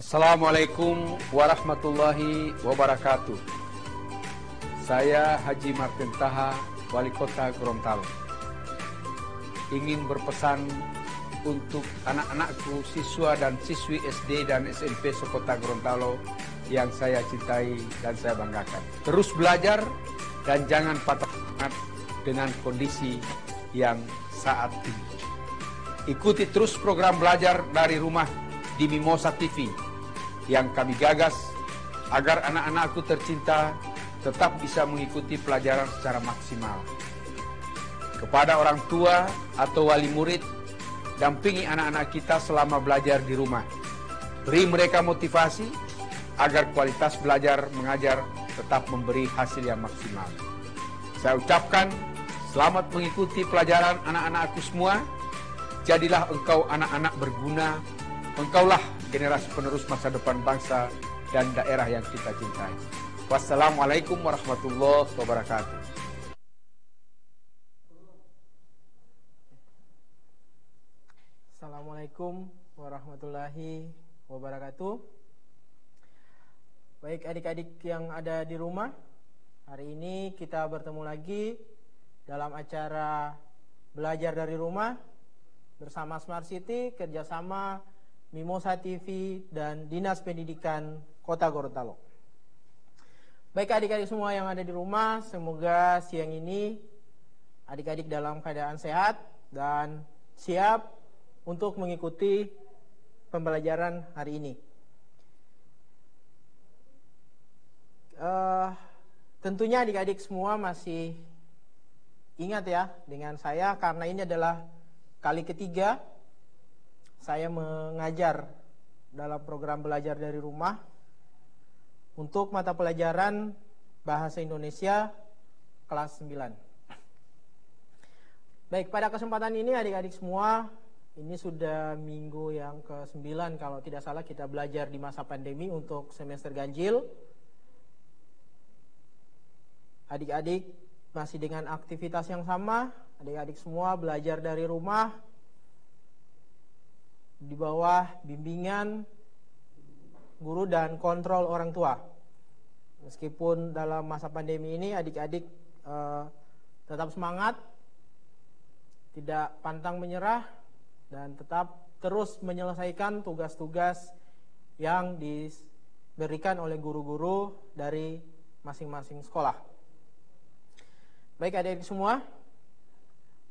Assalamualaikum warahmatullahi wabarakatuh. Saya Haji Martin Taha, Wali Kota Gorontalo. Ingin berpesan untuk anak-anakku, siswa dan siswi SD dan SMP sekota Gorontalo yang saya cintai dan saya banggakan. Terus belajar dan jangan patah semangat dengan kondisi yang saat ini. Ikuti terus program belajar dari rumah di Mimosa TV yang kami gagas agar anak-anakku tercinta tetap bisa mengikuti pelajaran secara maksimal. Kepada orang tua atau wali murid, dampingi anak-anak kita selama belajar di rumah. Beri mereka motivasi agar kualitas belajar mengajar tetap memberi hasil yang maksimal. Saya ucapkan selamat mengikuti pelajaran anak-anakku semua. Jadilah engkau anak-anak berguna. Engkaulah generasi penerus masa depan bangsa dan daerah yang kita cintai. Wassalamualaikum warahmatullahi wabarakatuh. Assalamualaikum warahmatullahi wabarakatuh. Baik adik-adik yang ada di rumah, hari ini kita bertemu lagi dalam acara belajar dari rumah bersama Smart City kerjasama Mimosa TV dan Dinas Pendidikan Kota Gorontalo. Baik adik-adik semua yang ada di rumah, semoga siang ini adik-adik dalam keadaan sehat dan siap untuk mengikuti pembelajaran hari ini. Tentunya adik-adik semua masih ingat ya dengan saya karena ini adalah kali ketiga saya mengajar dalam program belajar dari rumah untuk mata pelajaran Bahasa Indonesia kelas 9. Baik, pada kesempatan ini adik-adik semua, ini sudah minggu yang ke-9 kalau tidak salah kita belajar di masa pandemi untuk semester ganjil. Adik-adik masih dengan aktivitas yang sama, adik-adik semua belajar dari rumah di bawah bimbingan guru dan kontrol orang tua. Meskipun dalam masa pandemi ini adik-adik tetap semangat, tidak pantang menyerah, dan tetap terus menyelesaikan tugas-tugas yang diberikan oleh guru-guru dari masing-masing sekolah. Baik adik-adik semua,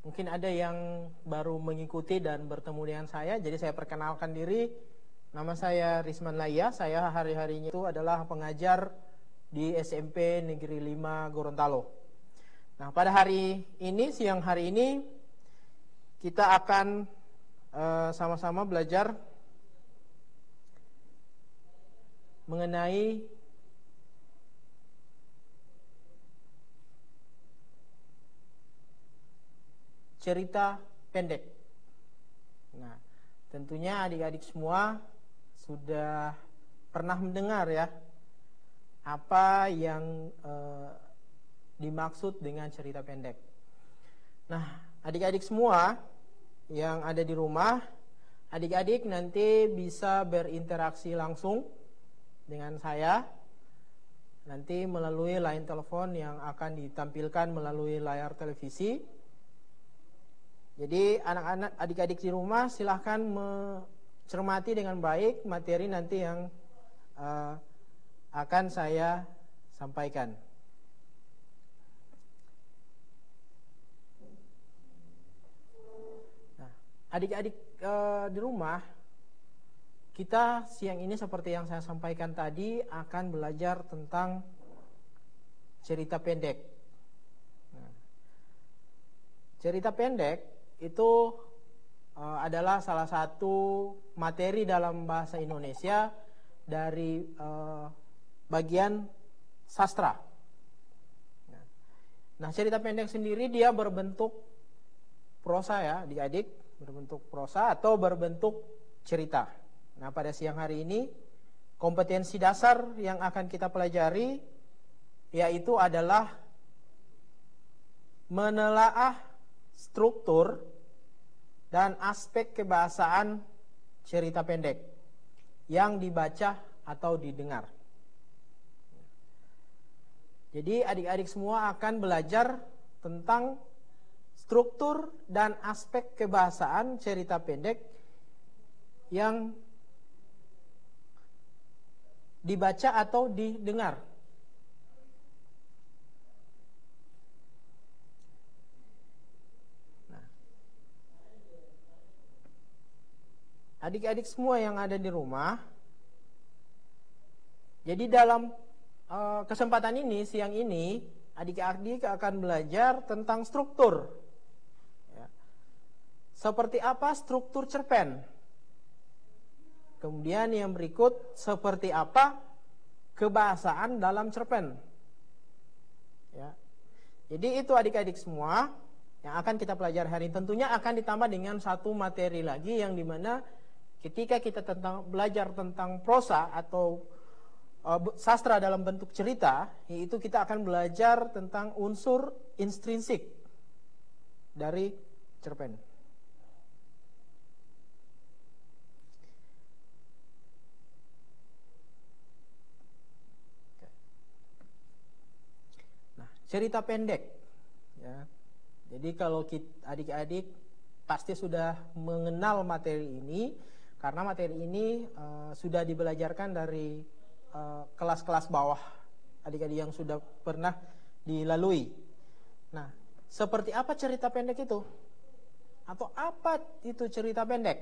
mungkin ada yang baru mengikuti dan bertemu dengan saya, jadi saya perkenalkan diri. Nama saya Risman Laya, saya hari-harinya itu adalah pengajar di SMP Negeri 5 Gorontalo. Nah, pada hari ini, siang hari ini, kita akan sama-sama belajar mengenai cerita pendek. Nah, tentunya adik-adik semua sudah pernah mendengar ya apa yang dimaksud dengan cerita pendek. Nah, adik-adik semua yang ada di rumah, adik-adik nanti bisa berinteraksi langsung dengan saya nanti melalui line telepon yang akan ditampilkan melalui layar televisi. Jadi anak-anak, adik-adik di rumah silahkan mencermati dengan baik materi nanti yang akan saya sampaikan. Nah, adik-adik di rumah, kita siang ini seperti yang saya sampaikan tadi akan belajar tentang cerita pendek. Nah, cerita pendek itu adalah salah satu materi dalam bahasa Indonesia dari bagian sastra. Nah, cerita pendek sendiri dia berbentuk prosa ya, adik-adik, berbentuk prosa atau berbentuk cerita. Nah, pada siang hari ini kompetensi dasar yang akan kita pelajari yaitu adalah menelaah struktur dan aspek kebahasaan cerita pendek. yang dibaca atau didengar. Jadi adik-adik semua akan belajar tentang struktur dan aspek kebahasaan cerita pendek yang dibaca atau didengar. Nah, adik-adik semua yang ada di rumah, jadi dalam kesempatan ini, siang ini, adik-adik akan belajar tentang struktur. Ya. Seperti apa struktur cerpen. Kemudian yang berikut, seperti apa kebahasaan dalam cerpen. Ya. Jadi itu adik-adik semua yang akan kita pelajari hari ini. Tentunya akan ditambah dengan satu materi lagi yang dimana ketika kita belajar tentang prosa atau sastra dalam bentuk cerita, yaitu kita akan belajar tentang unsur intrinsik dari cerpen. Nah, cerita pendek. Ya. Jadi kalau adik-adik pasti sudah mengenal materi ini, karena materi ini sudah dibelajarkan dari kelas-kelas bawah adik-adik yang sudah pernah dilalui. Nah, seperti apa cerita pendek itu? Atau apa itu cerita pendek?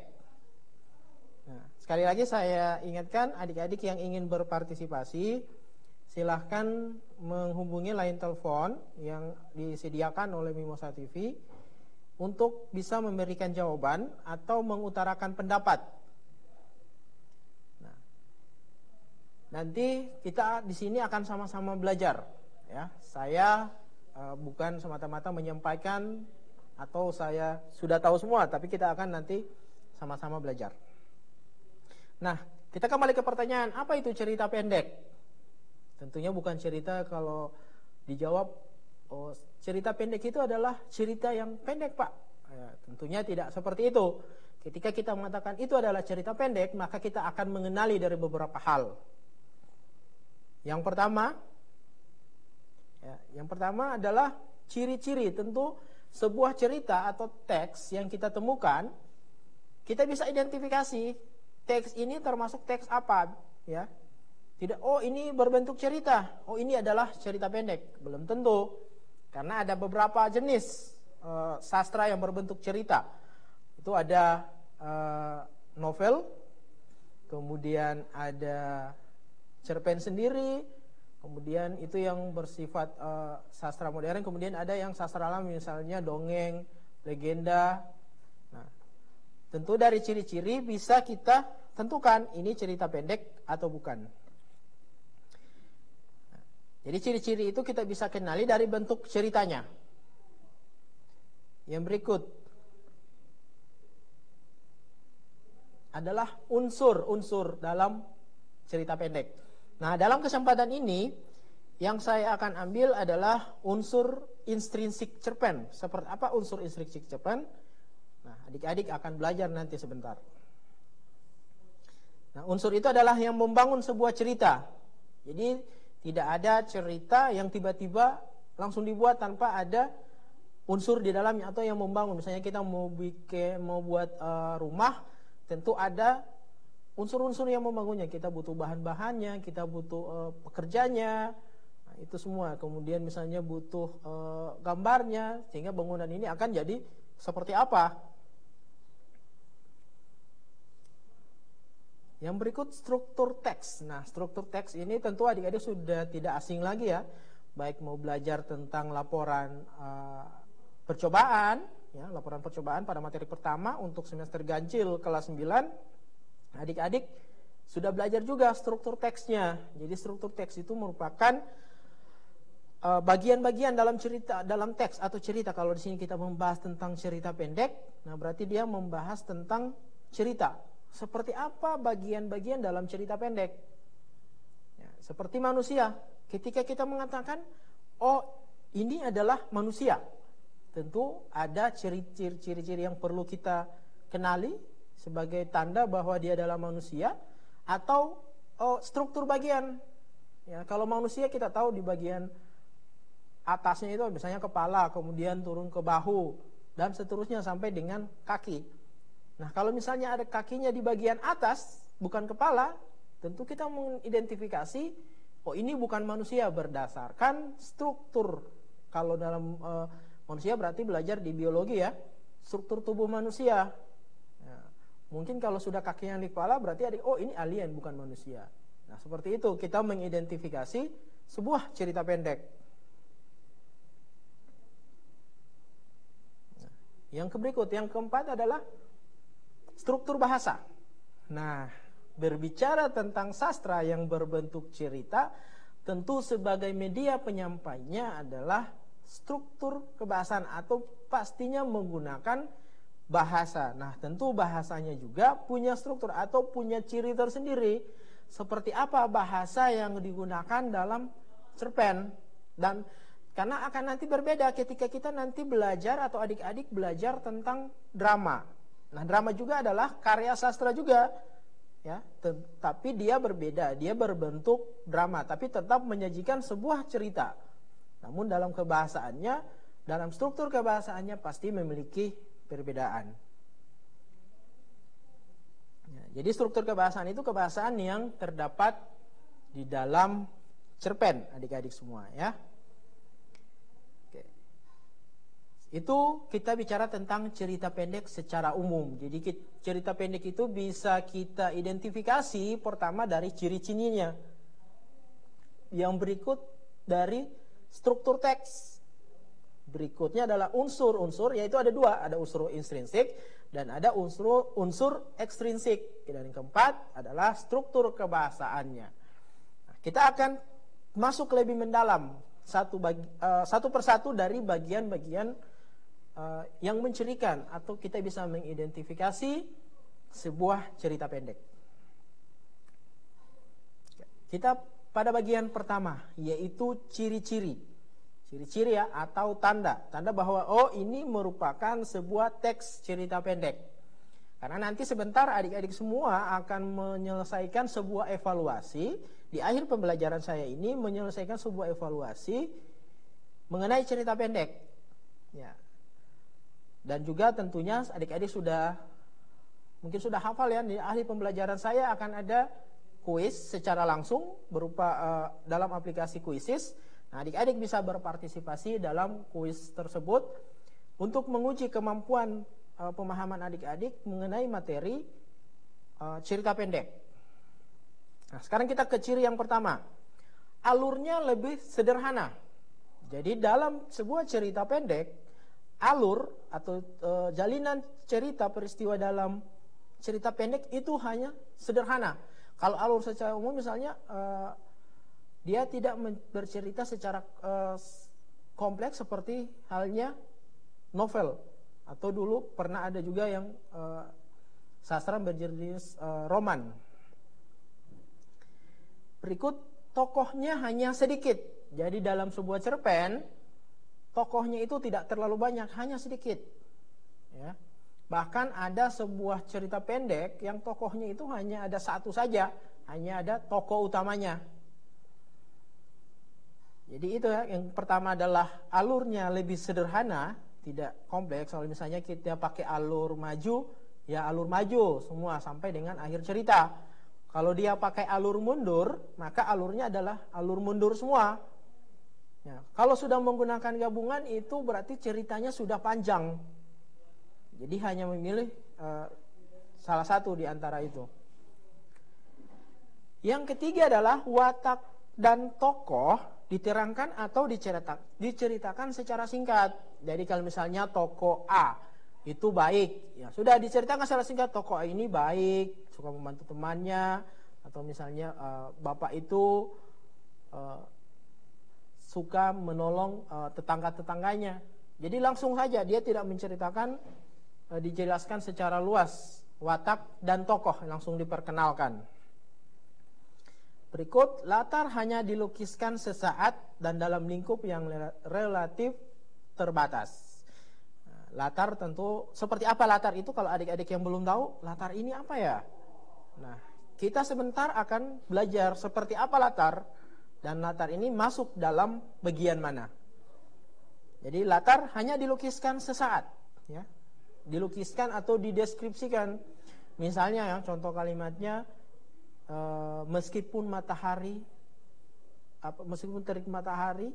Nah, sekali lagi saya ingatkan adik-adik yang ingin berpartisipasi, silahkan menghubungi line telepon yang disediakan oleh Mimosa TV untuk bisa memberikan jawaban atau mengutarakan pendapat. Nanti kita di sini akan sama-sama belajar. Ya, saya bukan semata-mata menyampaikan atau saya sudah tahu semua, tapi kita akan nanti sama-sama belajar. Nah, kita kembali ke pertanyaan, apa itu cerita pendek? Tentunya bukan cerita kalau dijawab, oh, cerita pendek itu adalah cerita yang pendek, Pak. Ya, tentunya tidak seperti itu. Ketika kita mengatakan itu adalah cerita pendek, maka kita akan mengenali dari beberapa hal. Yang pertama adalah ciri-ciri. Tentu sebuah cerita atau teks yang kita temukan, kita bisa identifikasi teks ini termasuk teks apa, ya. Tidak, oh ini berbentuk cerita, oh ini adalah cerita pendek. Belum tentu, karena ada beberapa jenis sastra yang berbentuk cerita. Itu ada novel, kemudian ada cerpen sendiri, kemudian itu yang bersifat sastra modern, kemudian ada yang sastra alam, misalnya dongeng, legenda. Nah, tentu dari ciri-ciri bisa kita tentukan ini cerita pendek atau bukan. Nah, jadi ciri-ciri itu kita bisa kenali dari bentuk ceritanya. Yang berikut adalah unsur-unsur dalam cerita pendek. Nah, dalam kesempatan ini yang saya akan ambil adalah unsur intrinsik cerpen. Seperti apa unsur intrinsik cerpen? Nah, adik-adik akan belajar nanti sebentar. Nah, unsur itu adalah yang membangun sebuah cerita. Jadi tidak ada cerita yang tiba-tiba langsung dibuat tanpa ada unsur di dalamnya atau yang membangun. Misalnya kita mau buat rumah, tentu ada unsur-unsur yang membangunnya. Kita butuh bahan-bahannya, kita butuh pekerjanya, nah, itu semua. Kemudian misalnya butuh gambarnya, sehingga bangunan ini akan jadi seperti apa. Yang berikut struktur teks. Nah, struktur teks ini tentu adik-adik sudah tidak asing lagi ya. Baik mau belajar tentang laporan percobaan, ya, laporan percobaan pada materi pertama untuk semester ganjil kelas 9. Adik-adik sudah belajar juga struktur teksnya. Jadi struktur teks itu merupakan bagian-bagian dalam cerita, dalam teks atau cerita. Kalau di sini kita membahas tentang cerita pendek, nah berarti dia membahas tentang cerita. Seperti apa bagian-bagian dalam cerita pendek? Ya, seperti manusia. Ketika kita mengatakan, oh ini adalah manusia, tentu ada ciri-ciri yang perlu kita kenali sebagai tanda bahwa dia adalah manusia. atau struktur bagian. Ya, kalau manusia kita tahu di bagian atasnya itu misalnya kepala, kemudian turun ke bahu, dan seterusnya sampai dengan kaki. Nah, kalau misalnya ada kakinya di bagian atas, bukan kepala, tentu kita mengidentifikasi, oh ini bukan manusia berdasarkan struktur. Kalau dalam manusia berarti belajar di biologi ya, struktur tubuh manusia. Ya, mungkin kalau sudah kakinya di kepala berarti oh ini alien bukan manusia. Nah, seperti itu kita mengidentifikasi sebuah cerita pendek. Nah, yang keempat adalah struktur bahasa. Nah, berbicara tentang sastra yang berbentuk cerita, tentu sebagai media penyampainya adalah struktur kebahasaan atau pastinya menggunakan bahasa. Nah, tentu bahasanya juga punya struktur atau punya ciri tersendiri. Seperti apa bahasa yang digunakan dalam cerpen, dan karena akan nanti berbeda ketika kita nanti belajar atau adik-adik belajar tentang drama. Nah, drama juga adalah karya sastra juga, ya, tapi dia berbeda, dia berbentuk drama, tapi tetap menyajikan sebuah cerita. Namun dalam kebahasaannya, dalam struktur kebahasaannya pasti memiliki perbedaan. Jadi struktur kebahasaan itu kebahasaan yang terdapat di dalam cerpen, adik-adik semua ya. Oke. Itu kita bicara tentang cerita pendek secara umum. Jadi cerita pendek itu bisa kita identifikasi pertama dari ciri-cirinya. Yang berikut dari struktur teks. Berikutnya adalah unsur-unsur, yaitu ada dua, ada unsur intrinsik dan ada unsur ekstrinsik. Dan yang keempat adalah struktur kebahasaannya. Nah, kita akan masuk lebih mendalam satu persatu dari bagian-bagian yang mencirikan atau kita bisa mengidentifikasi sebuah cerita pendek. Kita pada bagian pertama, yaitu ciri-ciri. Ciri-ciri ya, atau tanda bahwa oh ini merupakan sebuah teks cerita pendek. Karena nanti sebentar adik-adik semua akan menyelesaikan sebuah evaluasi. Di akhir pembelajaran saya ini menyelesaikan sebuah evaluasi mengenai cerita pendek. Ya. Dan juga tentunya adik-adik mungkin sudah hafal ya, di akhir pembelajaran saya akan ada kuis secara langsung berupa dalam aplikasi Quizizz. Nah, adik-adik bisa berpartisipasi dalam kuis tersebut untuk menguji kemampuan pemahaman adik-adik mengenai materi cerita pendek. Nah, sekarang kita ke ciri yang pertama. Alurnya lebih sederhana. Jadi dalam sebuah cerita pendek, alur atau jalinan cerita peristiwa dalam cerita pendek itu hanya sederhana. Kalau alur secara umum misalnya dia tidak bercerita secara kompleks seperti halnya novel. Atau dulu pernah ada juga yang sastra berjenis roman. Berikut tokohnya hanya sedikit. Jadi dalam sebuah cerpen, tokohnya itu tidak terlalu banyak, hanya sedikit. Ya. Bahkan ada sebuah cerita pendek yang tokohnya itu hanya ada satu saja, hanya ada tokoh utamanya. Jadi itu ya, yang pertama adalah alurnya lebih sederhana, tidak kompleks. Kalau misalnya kita pakai alur maju, ya alur maju semua sampai dengan akhir cerita. Kalau dia pakai alur mundur, maka alurnya adalah alur mundur semua. Ya, kalau sudah menggunakan gabungan itu berarti ceritanya sudah panjang. Jadi hanya memilih salah satu di antara itu. Yang ketiga adalah watak dan tokoh diterangkan atau diceritakan secara singkat. Jadi kalau misalnya tokoh A itu baik, ya sudah diceritakan secara singkat, tokoh A ini baik, suka membantu temannya, atau misalnya bapak itu suka menolong tetangga-tetangganya. Jadi langsung saja, dia tidak menceritakan, dijelaskan secara luas watak dan tokoh, langsung diperkenalkan. Berikut, latar hanya dilukiskan sesaat dan dalam lingkup yang relatif terbatas. Latar tentu, seperti apa latar itu? Kalau adik-adik yang belum tahu, latar ini apa ya? Nah, kita sebentar akan belajar seperti apa latar, dan latar ini masuk dalam bagian mana. Jadi latar hanya dilukiskan sesaat, ya, dilukiskan atau dideskripsikan. Misalnya ya, contoh kalimatnya, meskipun terik matahari,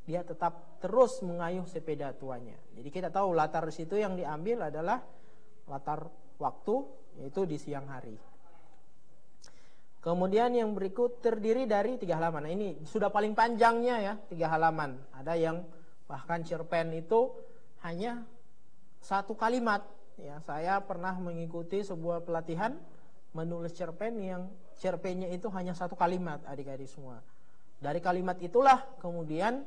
dia tetap terus mengayuh sepeda tuanya. Jadi kita tahu latar di situ yang diambil adalah latar waktu, yaitu di siang hari. Kemudian yang berikut terdiri dari 3 halaman. Nah, ini sudah paling panjangnya ya, 3 halaman. Ada yang bahkan cerpen itu hanya 1 kalimat. Ya, saya pernah mengikuti sebuah pelatihan menulis cerpen yang cerpennya itu hanya 1 kalimat, adik-adik semua. Dari kalimat itulah kemudian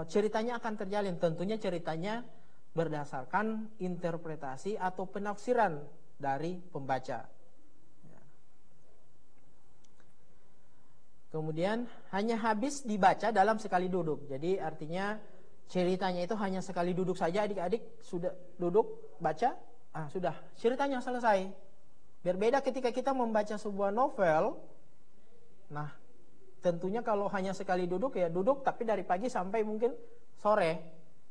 ceritanya akan terjalin. Tentunya ceritanya berdasarkan interpretasi atau penafsiran dari pembaca. Kemudian hanya habis dibaca dalam sekali duduk. Jadi artinya ceritanya itu hanya sekali duduk saja, adik-adik sudah duduk baca, sudah ceritanya selesai. Berbeda ketika kita membaca sebuah novel. Nah, tentunya kalau hanya sekali duduk ya duduk, tapi dari pagi sampai mungkin sore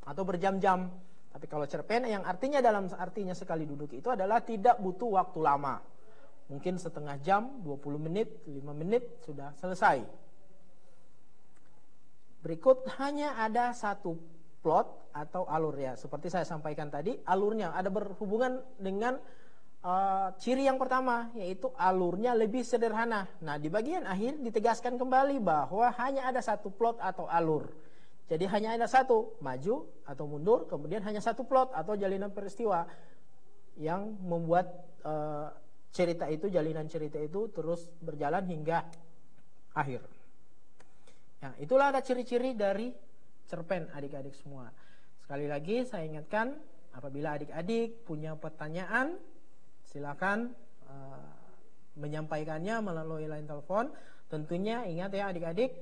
atau berjam-jam. Tapi kalau cerpen yang artinya artinya sekali duduk itu adalah tidak butuh waktu lama. Mungkin setengah jam, 20 menit, 5 menit sudah selesai. Berikut hanya ada 1 plot atau alur ya. Seperti saya sampaikan tadi, alurnya ada berhubungan dengan ciri yang pertama, yaitu alurnya lebih sederhana. Nah, di bagian akhir ditegaskan kembali bahwa hanya ada 1 plot atau alur. Jadi hanya ada 1, maju atau mundur, kemudian hanya 1 plot atau jalinan peristiwa yang membuat jalinan cerita itu terus berjalan hingga akhir. Nah, itulah ada ciri-ciri dari cerpen, adik-adik semua. Sekali lagi saya ingatkan, apabila adik-adik punya pertanyaan, silakan menyampaikannya melalui line telepon. Tentunya ingat ya adik-adik,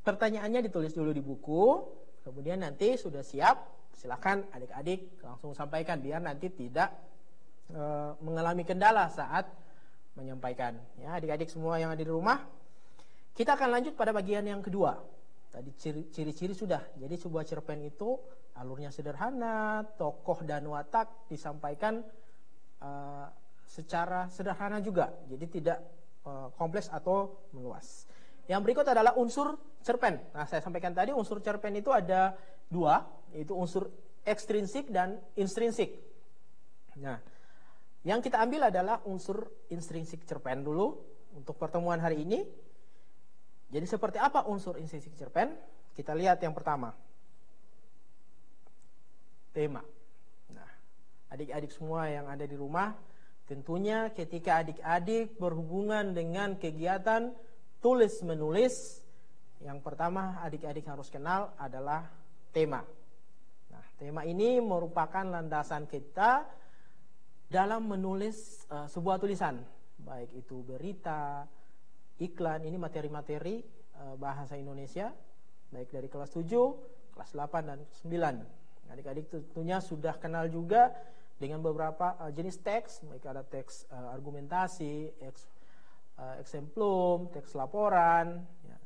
pertanyaannya ditulis dulu di buku, kemudian nanti sudah siap, silakan adik-adik langsung sampaikan biar nanti tidak mengalami kendala saat menyampaikan. Ya, adik-adik semua yang ada di rumah, kita akan lanjut pada bagian yang kedua. Tadi ciri-ciri sudah. Jadi sebuah cerpen itu alurnya sederhana, tokoh dan watak disampaikan secara sederhana juga, jadi tidak kompleks atau meluas. Yang berikut adalah unsur cerpen. Nah, saya sampaikan tadi unsur cerpen itu ada 2, yaitu unsur ekstrinsik dan intrinsik. Nah, yang kita ambil adalah unsur intrinsik cerpen dulu untuk pertemuan hari ini. Jadi seperti apa unsur intrinsik cerpen? Kita lihat yang pertama, tema. Adik-adik semua yang ada di rumah, tentunya ketika adik-adik berhubungan dengan kegiatan tulis-menulis, yang pertama adik-adik harus kenal adalah tema. Nah, tema ini merupakan landasan kita dalam menulis sebuah tulisan, baik itu berita, iklan, ini materi-materi bahasa Indonesia, baik dari kelas 7, kelas 8, dan 9. Adik-adik tentunya sudah kenal juga dengan beberapa jenis teks, baik ada teks argumentasi, eksemplum, teks laporan. Ya.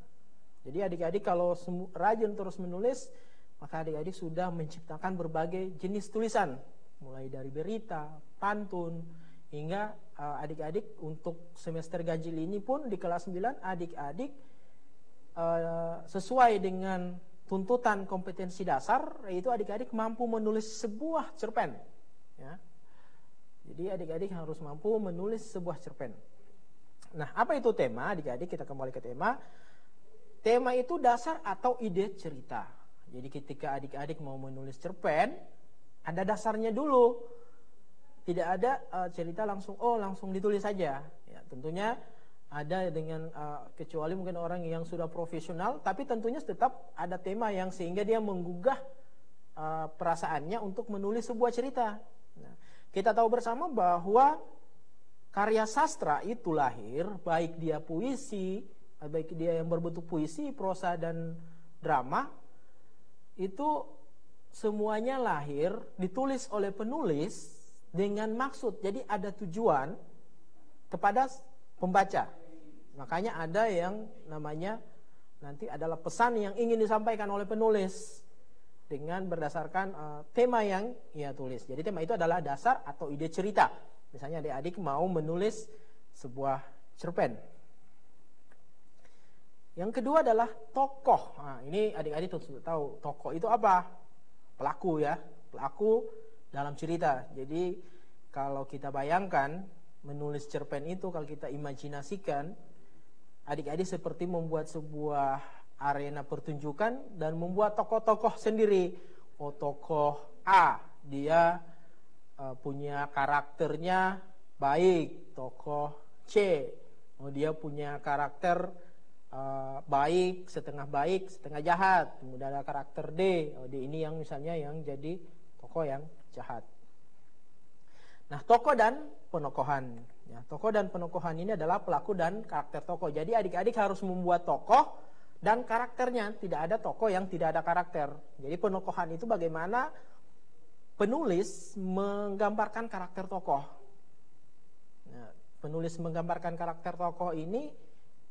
Jadi adik-adik kalau rajin terus menulis, maka adik-adik sudah menciptakan berbagai jenis tulisan, mulai dari berita, pantun, hingga adik-adik untuk semester ganjil ini pun di kelas 9 adik-adik sesuai dengan tuntutan kompetensi dasar, yaitu adik-adik mampu menulis sebuah cerpen. Ya. Jadi adik-adik harus mampu menulis sebuah cerpen. Nah, apa itu tema? Adik-adik, kita kembali ke tema. Tema itu dasar atau ide cerita. Jadi ketika adik-adik mau menulis cerpen, ada dasarnya dulu. Tidak ada cerita langsung ditulis saja. Ya, tentunya ada dengan kecuali mungkin orang yang sudah profesional, tapi tentunya tetap ada tema yang sehingga dia menggugah perasaannya untuk menulis sebuah cerita. Nah, kita tahu bersama bahwa karya sastra itu lahir, baik dia puisi, baik dia yang berbentuk puisi, prosa, dan drama, itu semuanya lahir, ditulis oleh penulis dengan maksud. Jadi ada tujuan kepada pembaca. Makanya ada yang namanya nanti adalah pesan yang ingin disampaikan oleh penulis dengan berdasarkan tema yang ia tulis. Jadi tema itu adalah dasar atau ide cerita. Misalnya adik-adik mau menulis sebuah cerpen. Yang kedua adalah tokoh. Nah, ini adik-adik sudah tahu tokoh itu apa? Pelaku ya, pelaku dalam cerita. Jadi kalau kita bayangkan menulis cerpen itu, kalau kita imajinasikan, adik-adik seperti membuat sebuah arena pertunjukan dan membuat tokoh-tokoh sendiri. Oh, tokoh A, dia punya karakternya baik. Tokoh C, oh dia punya karakter baik, setengah jahat. Kemudian ada karakter D, oh D ini yang misalnya yang jadi tokoh yang jahat. Nah, tokoh dan penokohan. Ya, tokoh dan penokohan ini adalah pelaku dan karakter tokoh. Jadi adik-adik harus membuat tokoh dan karakternya. Tidak ada tokoh yang tidak ada karakter. Jadi penokohan itu bagaimana penulis menggambarkan karakter tokoh. Nah, penulis menggambarkan karakter tokoh ini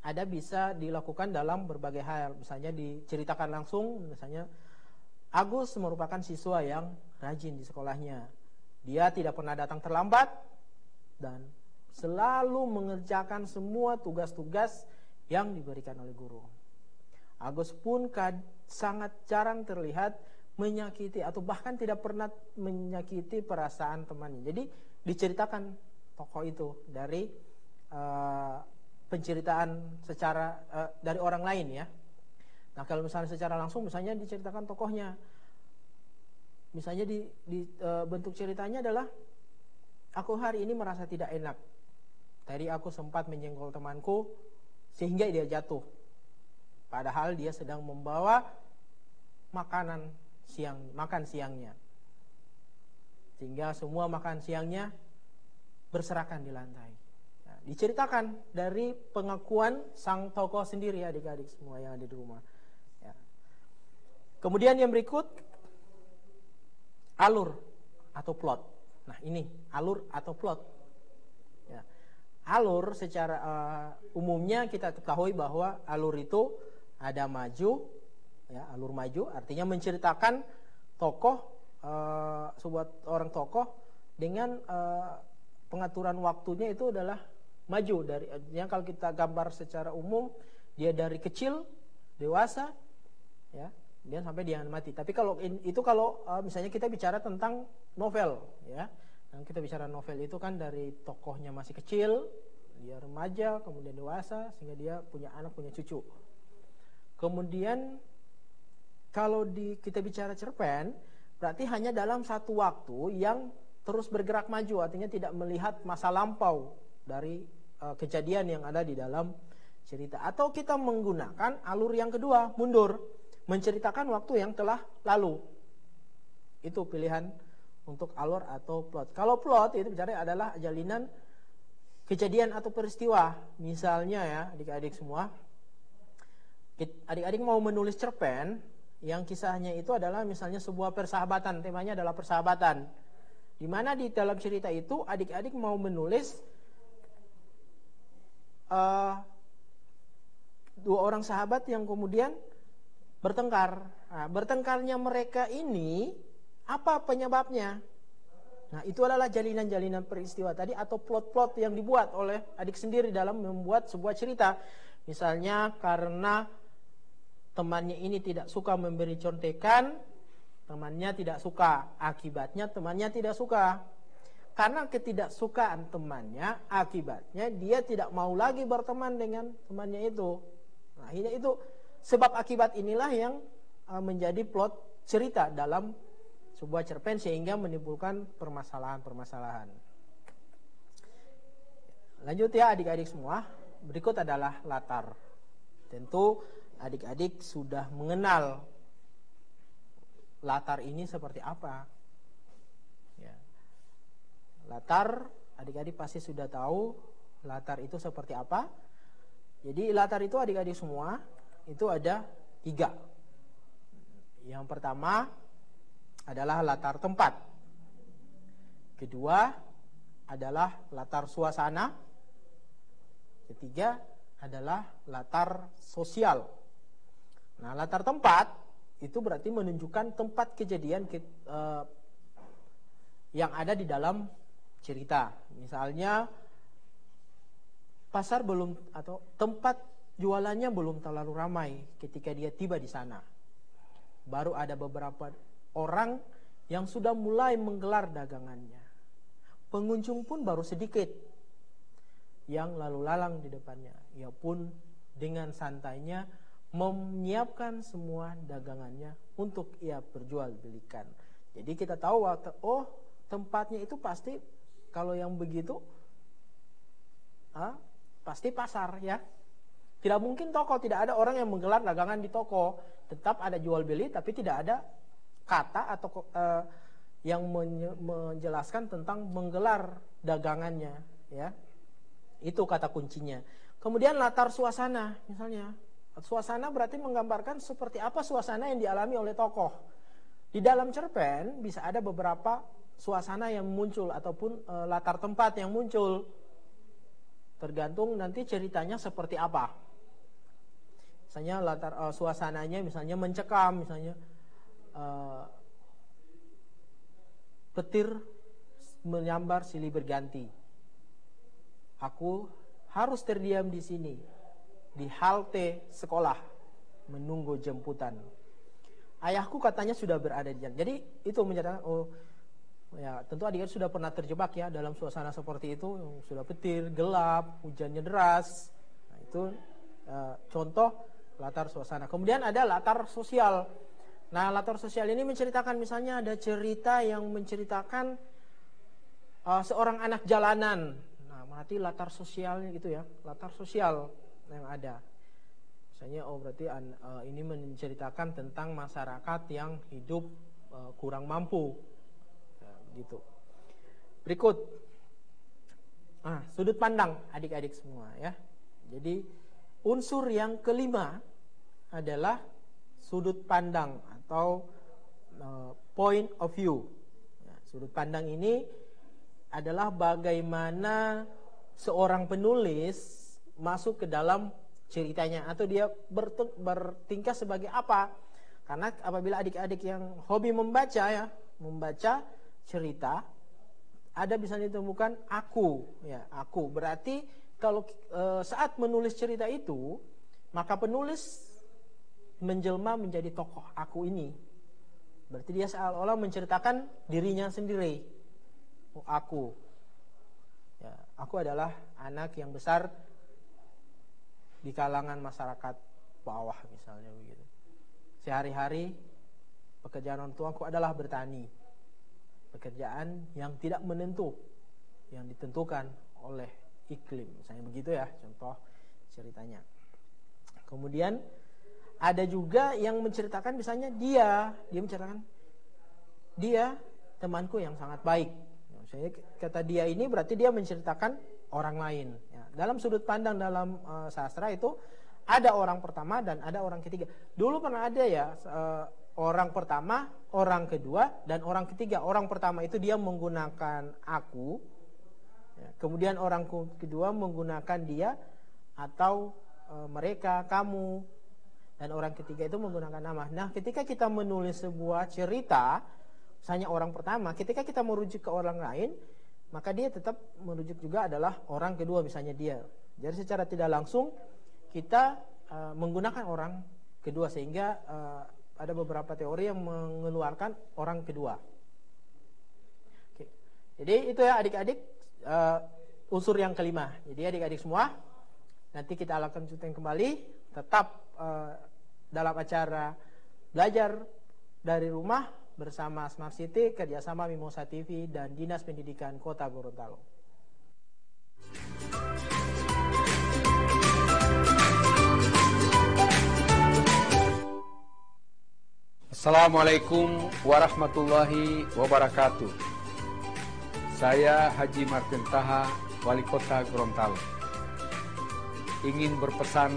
ada bisa dilakukan dalam berbagai hal. Misalnya diceritakan langsung, misalnya Agus merupakan siswa yang rajin di sekolahnya. Dia tidak pernah datang terlambat dan selalu mengerjakan semua tugas-tugas yang diberikan oleh guru. Agus pun sangat jarang terlihat menyakiti atau bahkan tidak pernah menyakiti perasaan temannya. Jadi diceritakan tokoh itu dari penceritaan secara dari orang lain ya. Nah, kalau misalnya secara langsung misalnya diceritakan tokohnya. Misalnya di bentuk ceritanya adalah aku hari ini merasa tidak enak. Tadi aku sempat menyenggol temanku sehingga dia jatuh. Padahal dia sedang membawa makan siangnya. Sehingga semua makan siangnya berserakan di lantai. Nah, diceritakan dari pengakuan sang tokoh sendiri ya adik-adik semua yang ada di rumah. Ya. Kemudian yang berikut alur atau plot. Nah, ini alur atau plot. Ya. Alur secara umumnya kita ketahui bahwa alur itu ada maju, ya, alur maju artinya menceritakan tokoh, sebuah orang tokoh dengan pengaturan waktunya itu adalah maju dari. Artinya kalau kita gambar secara umum dia dari kecil dewasa, ya. Dia sampai dia mati. Tapi kalau itu misalnya kita bicara tentang novel, ya. Yang kita bicara novel itu kan dari tokohnya masih kecil, dia remaja, kemudian dewasa, sehingga dia punya anak, punya cucu. Kemudian kalau kita bicara cerpen, berarti hanya dalam satu waktu yang terus bergerak maju, artinya tidak melihat masa lampau dari kejadian yang ada di dalam cerita. Atau kita menggunakan alur yang kedua, mundur, menceritakan waktu yang telah lalu. Itu pilihan untuk alur atau plot. Kalau plot itu bicara adalah jalinan kejadian atau peristiwa. Misalnya ya adik-adik semua, adik-adik mau menulis cerpen yang kisahnya itu adalah misalnya sebuah persahabatan, temanya adalah persahabatan. Di mana di dalam cerita itu adik-adik mau menulis dua orang sahabat yang kemudian bertengkar. Nah, bertengkarnya mereka ini apa penyebabnya? Nah, itu adalah jalinan-jalinan peristiwa tadi atau plot-plot yang dibuat oleh adik sendiri dalam membuat sebuah cerita. Misalnya karena temannya ini tidak suka memberi contekan, temannya tidak suka. Akibatnya temannya tidak suka. Karena ketidaksukaan temannya, akibatnya dia tidak mau lagi berteman dengan temannya itu. Nah, itu sebab akibat inilah yang menjadi plot cerita dalam sebuah cerpen sehingga menimbulkan permasalahan-permasalahan. Lanjut ya adik-adik semua. Berikut adalah latar. Tentu adik-adik sudah mengenal latar ini seperti apa. Ya. Latar, adik-adik pasti sudah tahu latar itu seperti apa. Jadi latar itu adik-adik semua itu ada 3. Yang pertama adalah latar tempat. Kedua adalah latar suasana. Ketiga adalah latar sosial. Nah, latar tempat itu berarti menunjukkan tempat kejadian yang ada di dalam cerita. Misalnya pasar belum atau tempat jualannya belum terlalu ramai ketika dia tiba di sana. Baru ada beberapa orang yang sudah mulai menggelar dagangannya. Pengunjung pun baru sedikit yang lalu lalang di depannya. Ia pun dengan santainya menyiapkan semua dagangannya untuk ia perjualbelikan. Jadi kita tahu, oh tempatnya itu pasti kalau yang begitu pasti pasar ya. Tidak mungkin toko, tidak ada orang yang menggelar dagangan di toko. Tetap ada jual beli tapi tidak ada kata atau yang menjelaskan tentang menggelar dagangannya ya. Itu kata kuncinya. Kemudian latar suasana, misalnya suasana berarti menggambarkan seperti apa suasana yang dialami oleh tokoh. Di dalam cerpen bisa ada beberapa suasana yang muncul ataupun latar tempat yang muncul. Tergantung nanti ceritanya seperti apa. Misalnya latar suasananya misalnya mencekam, misalnya petir menyambar silih berganti. Aku harus terdiam di sini di halte sekolah menunggu jemputan. Ayahku katanya sudah berada di jalan. Jadi itu menyatakan ya tentu adik sudah pernah terjebak ya dalam suasana seperti itu, yang sudah petir, gelap, hujannya deras. Nah, itu contoh latar suasana. Kemudian ada latar sosial. Nah, latar sosial ini menceritakan misalnya ada cerita yang menceritakan seorang anak jalanan. Nah, berarti latar sosialnya gitu ya, latar sosial yang ada. Misalnya berarti ini menceritakan tentang masyarakat yang hidup kurang mampu. Gitu. Berikut sudut pandang adik-adik semua ya. Jadi unsur yang kelima adalah sudut pandang atau point of view. Sudut pandang ini adalah bagaimana seorang penulis masuk ke dalam ceritanya atau dia bertingkah sebagai apa. Karena apabila adik-adik yang hobi membaca ya, membaca cerita, ada bisa ditemukan aku ya, aku berarti kalau saat menulis cerita itu maka penulis menjelma menjadi tokoh aku ini, berarti dia seolah-olah menceritakan dirinya sendiri. Aku ya, aku adalah anak yang besar di kalangan masyarakat bawah misalnya begitu. Sehari-hari pekerjaan orang tuaku adalah bertani. Pekerjaan yang tidak menentu, yang ditentukan oleh iklim, misalnya begitu ya contoh ceritanya. Kemudian ada juga yang menceritakan misalnya dia menceritakan dia temanku yang sangat baik. Misalnya kata dia ini berarti dia menceritakan orang lain. Ya, dalam sudut pandang dalam sastra itu ada orang pertama dan ada orang ketiga. Dulu pernah ada ya orang pertama, orang kedua, dan orang ketiga. Orang pertama itu dia menggunakan aku, ya, kemudian orang kedua menggunakan dia atau mereka, kamu, dan orang ketiga itu menggunakan nama. Nah, ketika kita menulis sebuah cerita, misalnya orang pertama, ketika kita merujuk ke orang lain, maka dia tetap merujuk juga adalah orang kedua, misalnya dia. Jadi secara tidak langsung kita menggunakan orang kedua sehingga ada beberapa teori yang mengeluarkan orang kedua. Oke. Jadi itu ya adik-adik unsur yang kelima. Jadi adik-adik semua nanti kita akan lanjutkan kembali tetap dalam acara belajar dari rumah bersama Smart City kerjasama Mimosa TV dan Dinas Pendidikan Kota Gorontalo. Assalamualaikum warahmatullahi wabarakatuh. Saya Haji Martin Taha, Wali Kota Gorontalo. Ingin berpesan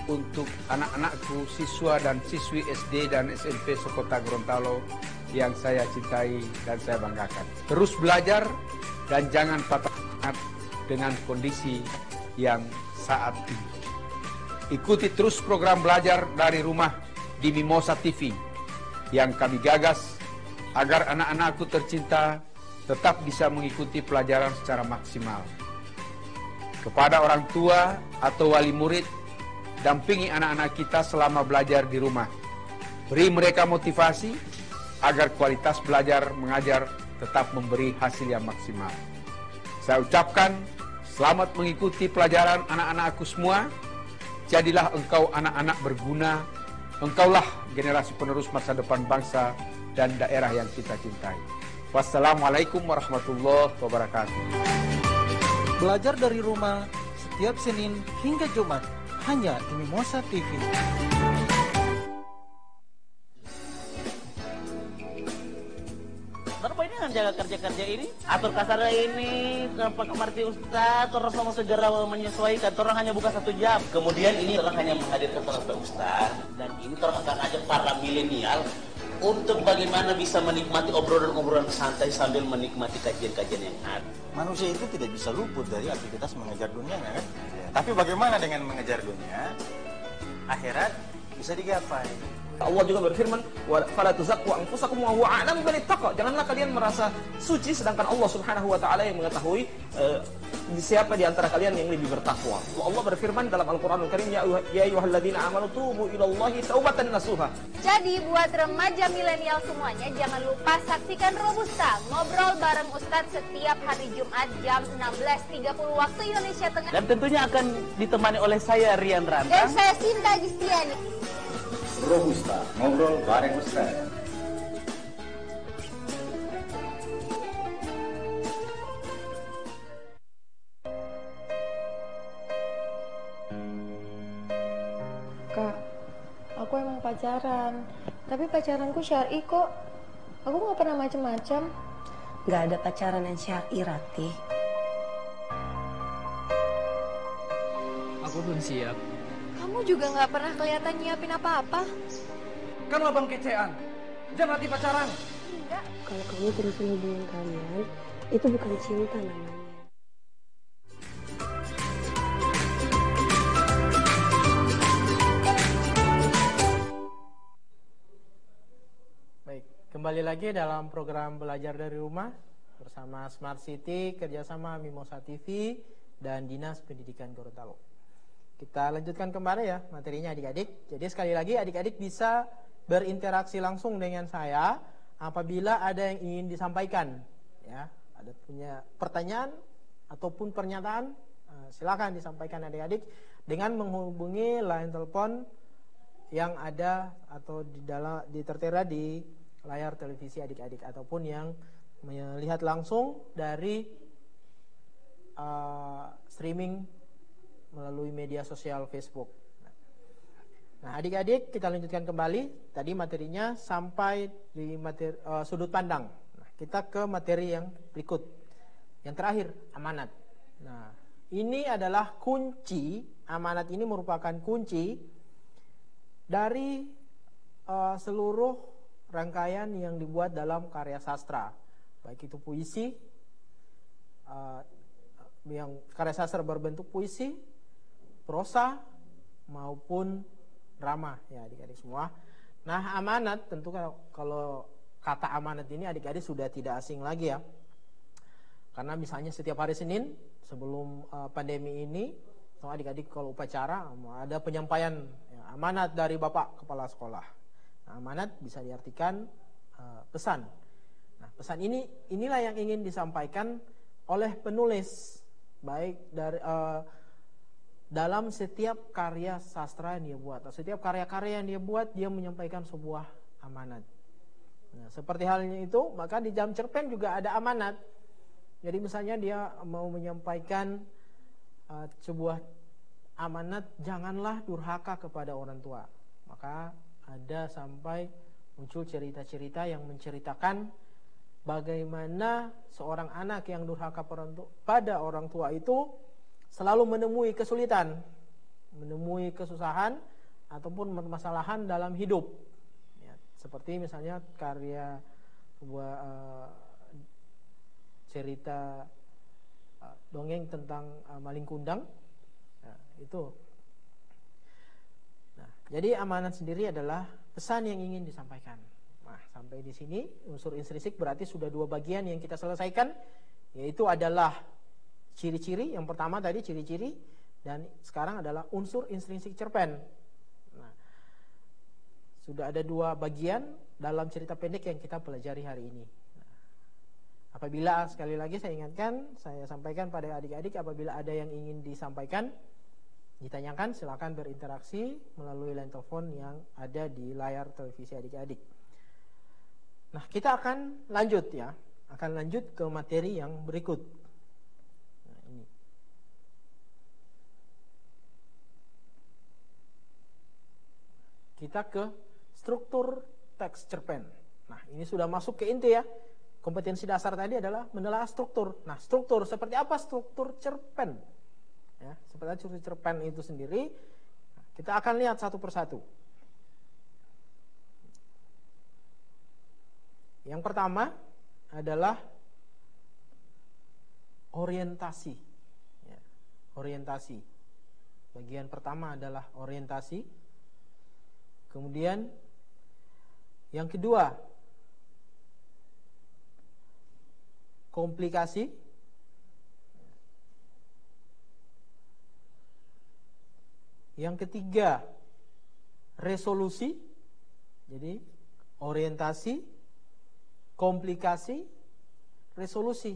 untuk anak-anakku, siswa dan siswi SD dan SMP sekota Gorontalo yang saya cintai dan saya banggakan. Terus belajar dan jangan patah semangat dengan kondisi yang saat ini. Ikuti terus program belajar dari rumah di Mimosa TV yang kami gagas agar anak-anakku tercinta tetap bisa mengikuti pelajaran secara maksimal. Kepada orang tua atau wali murid, dampingi anak-anak kita selama belajar di rumah. Beri mereka motivasi agar kualitas belajar mengajar tetap memberi hasil yang maksimal. Saya ucapkan selamat mengikuti pelajaran anak-anakku semua. Jadilah engkau anak-anak berguna. Engkaulah generasi penerus masa depan bangsa dan daerah yang kita cintai. Wassalamualaikum warahmatullahi wabarakatuh. Belajar dari rumah setiap Senin hingga Jumat hanya di Mimosa TV. Bapak ini yang jaga kerja-kerja ini, atur kasar ini, Pak Marti Ustaz, orang sama segera menyesuaikan, orang hanya buka 1 jam. Kemudian ini orang hanya menghadirkan Pak Ustaz, dan ini orang akan ajak para milenial untuk bagaimana bisa menikmati obrolan-obrolan santai sambil menikmati kajian-kajian yang ada. Manusia itu tidak bisa luput dari aktivitas mengejar dunia, kan? Tapi bagaimana dengan mengejar dunia? Akhirat bisa digapai. Allah juga berfirman, "Fala tuzakku anfusakum wa huwa a'lamu biman ittaqa." Janganlah kalian merasa suci sedangkan Allah Subhanahu wa taala yang mengetahui siapa di antara kalian yang lebih bertakwa. Allah berfirman dalam Al-Qur'anul Karim, "Ya ayyuhalladzina amanu tubu ilallahi taubatan nasuha." Jadi buat remaja milenial semuanya, jangan lupa saksikan Robusta, ngobrol bareng Ustadz setiap hari Jumat jam 16.30 waktu Indonesia Tengah. Dan tentunya akan ditemani oleh saya Rian Dan Rantang. saya Sinta Gistiani. Robusta, ngobrol bareng Ustaz. Kak, aku emang pacaran, tapi pacaranku syar'i kok. Aku nggak pernah macem-macem. Nggak ada pacaran yang syar'i, Ratih. Aku belum siap. Kamu juga nggak pernah kelihatan nyiapin apa-apa. Kan abang kecean. Jangan Ratih pacaran. Enggak. Kalau kamu terusin hubungan kalian, itu bukan cinta namanya. Baik, kembali lagi dalam program belajar dari rumah bersama Smart City kerjasama Mimosa TV dan Dinas Pendidikan Gorontalo. Kita lanjutkan kembali ya materinya adik-adik. Jadi sekali lagi adik-adik bisa berinteraksi langsung dengan saya apabila ada yang ingin disampaikan. Ya, ada punya pertanyaan ataupun pernyataan, silakan disampaikan adik-adik dengan menghubungi line telepon yang ada atau tertera di layar televisi adik-adik ataupun yang melihat langsung dari streaming melalui media sosial Facebook. Nah, adik-adik kita lanjutkan kembali. Tadi materinya sampai di sudut pandang. Nah, kita ke materi yang berikut. Yang terakhir, amanat. Nah, ini adalah kunci. Amanat ini merupakan kunci dari seluruh rangkaian yang dibuat dalam karya sastra, baik itu puisi, yang karya sastra berbentuk puisi, prosa maupun drama ya adik-adik semua. Nah, amanat tentu kalau kata amanat ini adik-adik sudah tidak asing lagi ya. Karena misalnya setiap hari Senin sebelum pandemi ini, adik-adik kalau upacara ada penyampaian ya, amanat dari Bapak Kepala Sekolah. Nah, amanat bisa diartikan pesan. Nah, pesan inilah yang ingin disampaikan oleh penulis baik dari dalam setiap karya sastra yang dia buat, atau setiap karya-karya yang dia buat, dia menyampaikan sebuah amanat. Nah, seperti halnya itu, maka di jam cerpen juga ada amanat. Jadi misalnya dia mau menyampaikan sebuah amanat, janganlah durhaka kepada orang tua. Maka ada sampai muncul cerita-cerita yang menceritakan bagaimana seorang anak yang durhaka pada orang tua itu selalu menemui kesulitan, menemui kesusahan ataupun permasalahan dalam hidup. Ya, seperti misalnya karya sebuah cerita dongeng tentang Maling Kundang. Nah, itu. Nah, jadi amanat sendiri adalah pesan yang ingin disampaikan. Nah, sampai di sini unsur intrinsik berarti sudah 2 bagian yang kita selesaikan, yaitu adalah ciri-ciri. Yang pertama tadi ciri-ciri, dan sekarang adalah unsur intrinsik cerpen. Nah, sudah ada 2 bagian dalam cerita pendek yang kita pelajari hari ini. Nah, apabila sekali lagi saya ingatkan, saya sampaikan pada adik-adik, apabila ada yang ingin disampaikan, ditanyakan, silakan berinteraksi melalui line telepon yang ada di layar televisi adik-adik. Nah, kita akan lanjut ya, akan lanjut ke materi yang berikut. Nah, ini. Kita ke struktur teks cerpen. Nah, ini sudah masuk ke inti ya. Kompetensi dasar tadi adalah menelaah struktur. Nah, struktur seperti apa struktur cerpen? Ya, seperti struktur cerpen itu sendiri, kita akan lihat satu persatu. Yang pertama adalah orientasi. Ya, orientasi. Bagian pertama adalah orientasi. Kemudian yang kedua, komplikasi. Yang ketiga, resolusi. Jadi orientasi, komplikasi, resolusi.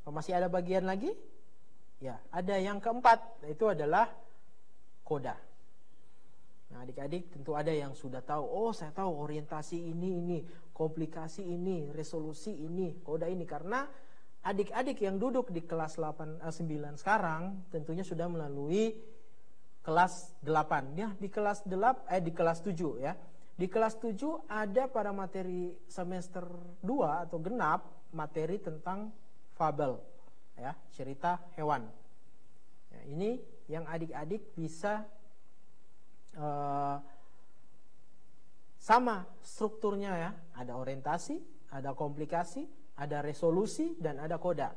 Masih ada bagian lagi? Ya, ada yang keempat, itu adalah koda. Nah, adik-adik tentu ada yang sudah tahu, oh saya tahu orientasi ini, komplikasi ini, resolusi ini, koda ini. Karena adik-adik yang duduk di kelas 9 sekarang tentunya sudah melalui kelas 8 ya, di kelas 7 ya. Di kelas 7 ada pada materi semester 2 atau genap materi tentang fabel ya, cerita hewan. Ya, ini yang adik-adik bisa sama strukturnya ya. Ada orientasi, ada komplikasi, ada resolusi, dan ada koda.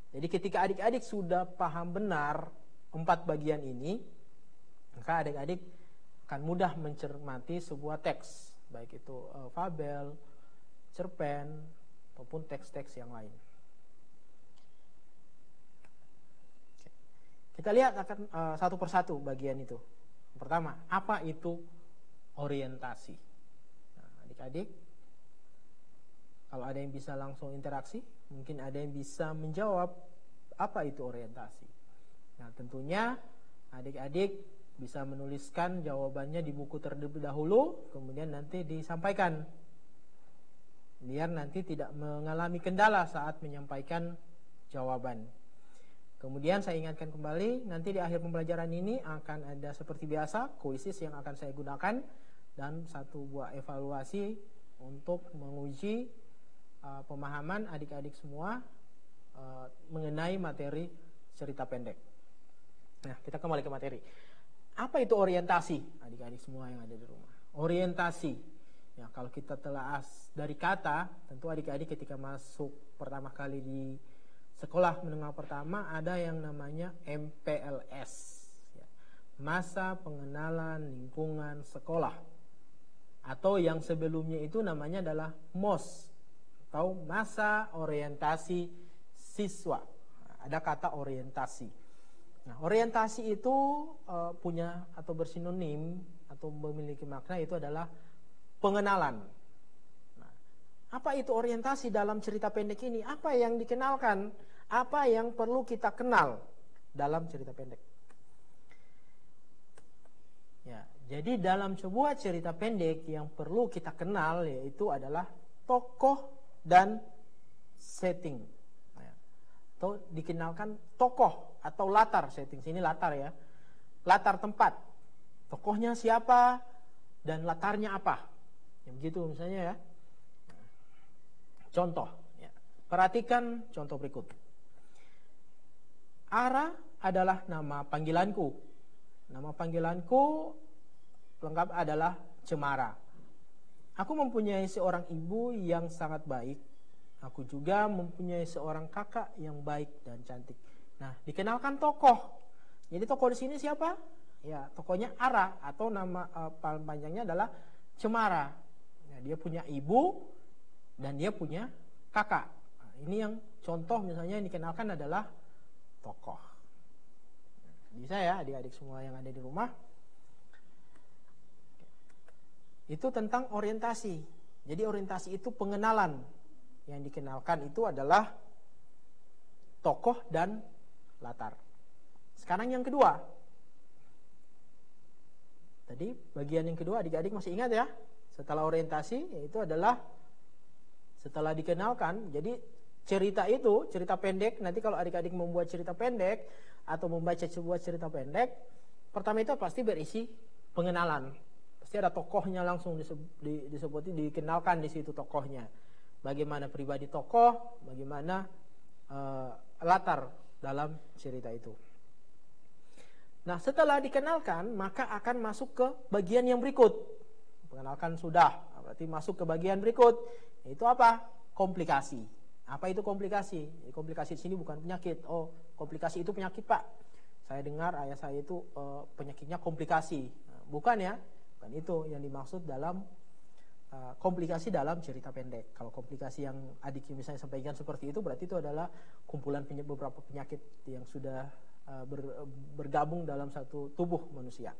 Jadi ketika adik-adik sudah paham benar 4 bagian ini, maka adik-adik akan mudah mencermati sebuah teks, baik itu fabel, cerpen, ataupun teks-teks yang lain. Kita lihat akan satu persatu bagian itu. Pertama, apa itu orientasi? Nah, adik-adik, kalau ada yang bisa langsung interaksi, mungkin ada yang bisa menjawab apa itu orientasi. Nah, tentunya adik-adik bisa menuliskan jawabannya di buku terlebih dahulu, kemudian nanti disampaikan, biar nanti tidak mengalami kendala saat menyampaikan jawaban. Kemudian saya ingatkan kembali, nanti di akhir pembelajaran ini akan ada seperti biasa kuisis yang akan saya gunakan, dan 1 buah evaluasi untuk menguji pemahaman adik-adik semua mengenai materi cerita pendek. Nah, kita kembali ke materi. Apa itu orientasi, adik-adik semua yang ada di rumah? Orientasi, ya kalau kita telah dari kata, tentu adik-adik ketika masuk pertama kali di sekolah menengah pertama ada yang namanya MPLS, ya, masa pengenalan lingkungan sekolah, atau yang sebelumnya itu namanya adalah MOS, atau masa orientasi siswa. Ada kata orientasi. Nah, orientasi itu punya atau bersinonim atau memiliki makna, itu adalah pengenalan. Nah, apa itu orientasi dalam cerita pendek ini? Apa yang dikenalkan? Apa yang perlu kita kenal dalam cerita pendek? Ya, jadi dalam sebuah cerita pendek yang perlu kita kenal yaitu adalah tokoh dan setting. Atau dikenalkan tokoh atau latar, setting sini latar ya, latar tempat, tokohnya siapa dan latarnya apa, ya, begitu misalnya ya. Contoh, ya. Perhatikan contoh berikut. Ara adalah nama panggilanku. Nama panggilanku lengkap adalah Cemara. Aku mempunyai seorang ibu yang sangat baik. Aku juga mempunyai seorang kakak yang baik dan cantik. Nah, dikenalkan tokoh. Jadi tokoh di sini siapa? Ya, tokohnya Ara atau nama panjangnya adalah Cemara. Ya, dia punya ibu dan dia punya kakak. Nah, ini yang contoh misalnya yang dikenalkan adalah tokoh. Bisa ya adik-adik semua yang ada di rumah. Itu tentang orientasi. Jadi orientasi itu pengenalan. Yang dikenalkan itu adalah tokoh dan latar. Sekarang yang kedua. Tadi bagian yang kedua adik-adik masih ingat ya? Setelah orientasi yaitu adalah setelah dikenalkan. Jadi cerita itu, cerita pendek, nanti kalau adik-adik membuat cerita pendek atau membaca sebuah cerita pendek, pertama itu pasti berisi pengenalan. Pasti ada tokohnya langsung disebut, dikenalkan di situ tokohnya. Bagaimana pribadi tokoh, bagaimana latar dalam cerita itu. Nah, setelah dikenalkan, maka akan masuk ke bagian yang berikut. Pengenalkan sudah, berarti masuk ke bagian berikut. Yaitu apa? Komplikasi. Apa itu komplikasi? Komplikasi di sini bukan penyakit. Oh, komplikasi itu penyakit, Pak. Saya dengar ayah saya itu penyakitnya komplikasi. Nah, bukan ya? Bukan itu yang dimaksud dalam komplikasi dalam cerita pendek. Kalau komplikasi yang adik misalnya sampaikan seperti itu, berarti itu adalah kumpulan beberapa penyakit yang sudah bergabung dalam satu tubuh manusia.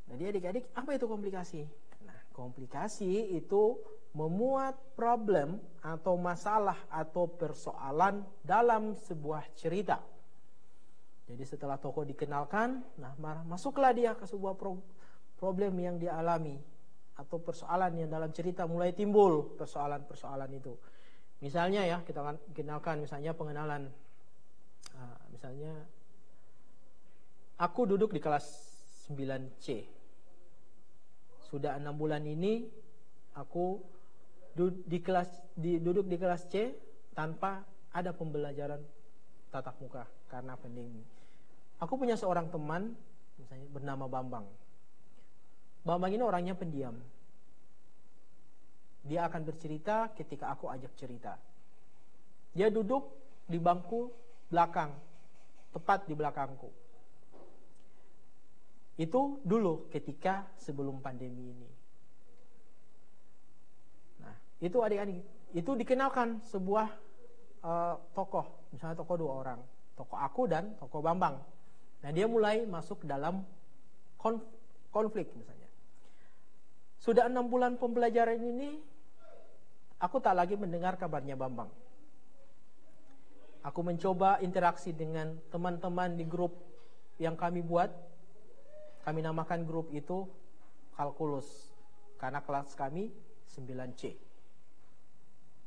Jadi adik-adik, apa itu komplikasi? Nah, komplikasi itu memuat problem atau masalah atau persoalan dalam sebuah cerita. Jadi setelah tokoh dikenalkan, nah masuklah dia ke sebuah problem yang dia alami atau persoalan yang dalam cerita mulai timbul persoalan-persoalan itu. Misalnya ya, kita kenalkan misalnya pengenalan. Misalnya aku duduk di kelas 9C. Sudah 6 bulan ini aku duduk di kelas C tanpa ada pembelajaran tatap muka karena pandemi. Aku punya seorang teman misalnya bernama Bambang. Bambang ini orangnya pendiam. Dia akan bercerita ketika aku ajak cerita. Dia duduk di bangku belakang, tepat di belakangku. Itu dulu ketika sebelum pandemi ini. Nah, itu adik-adik, itu dikenalkan sebuah tokoh, misalnya tokoh 2 orang, tokoh aku dan tokoh Bambang. Nah, dia mulai masuk dalam konflik misalnya. Sudah 6 bulan pembelajaran ini, aku tak lagi mendengar kabarnya Bambang. Aku mencoba interaksi dengan teman-teman di grup yang kami buat. Kami namakan grup itu kalkulus, karena kelas kami 9C.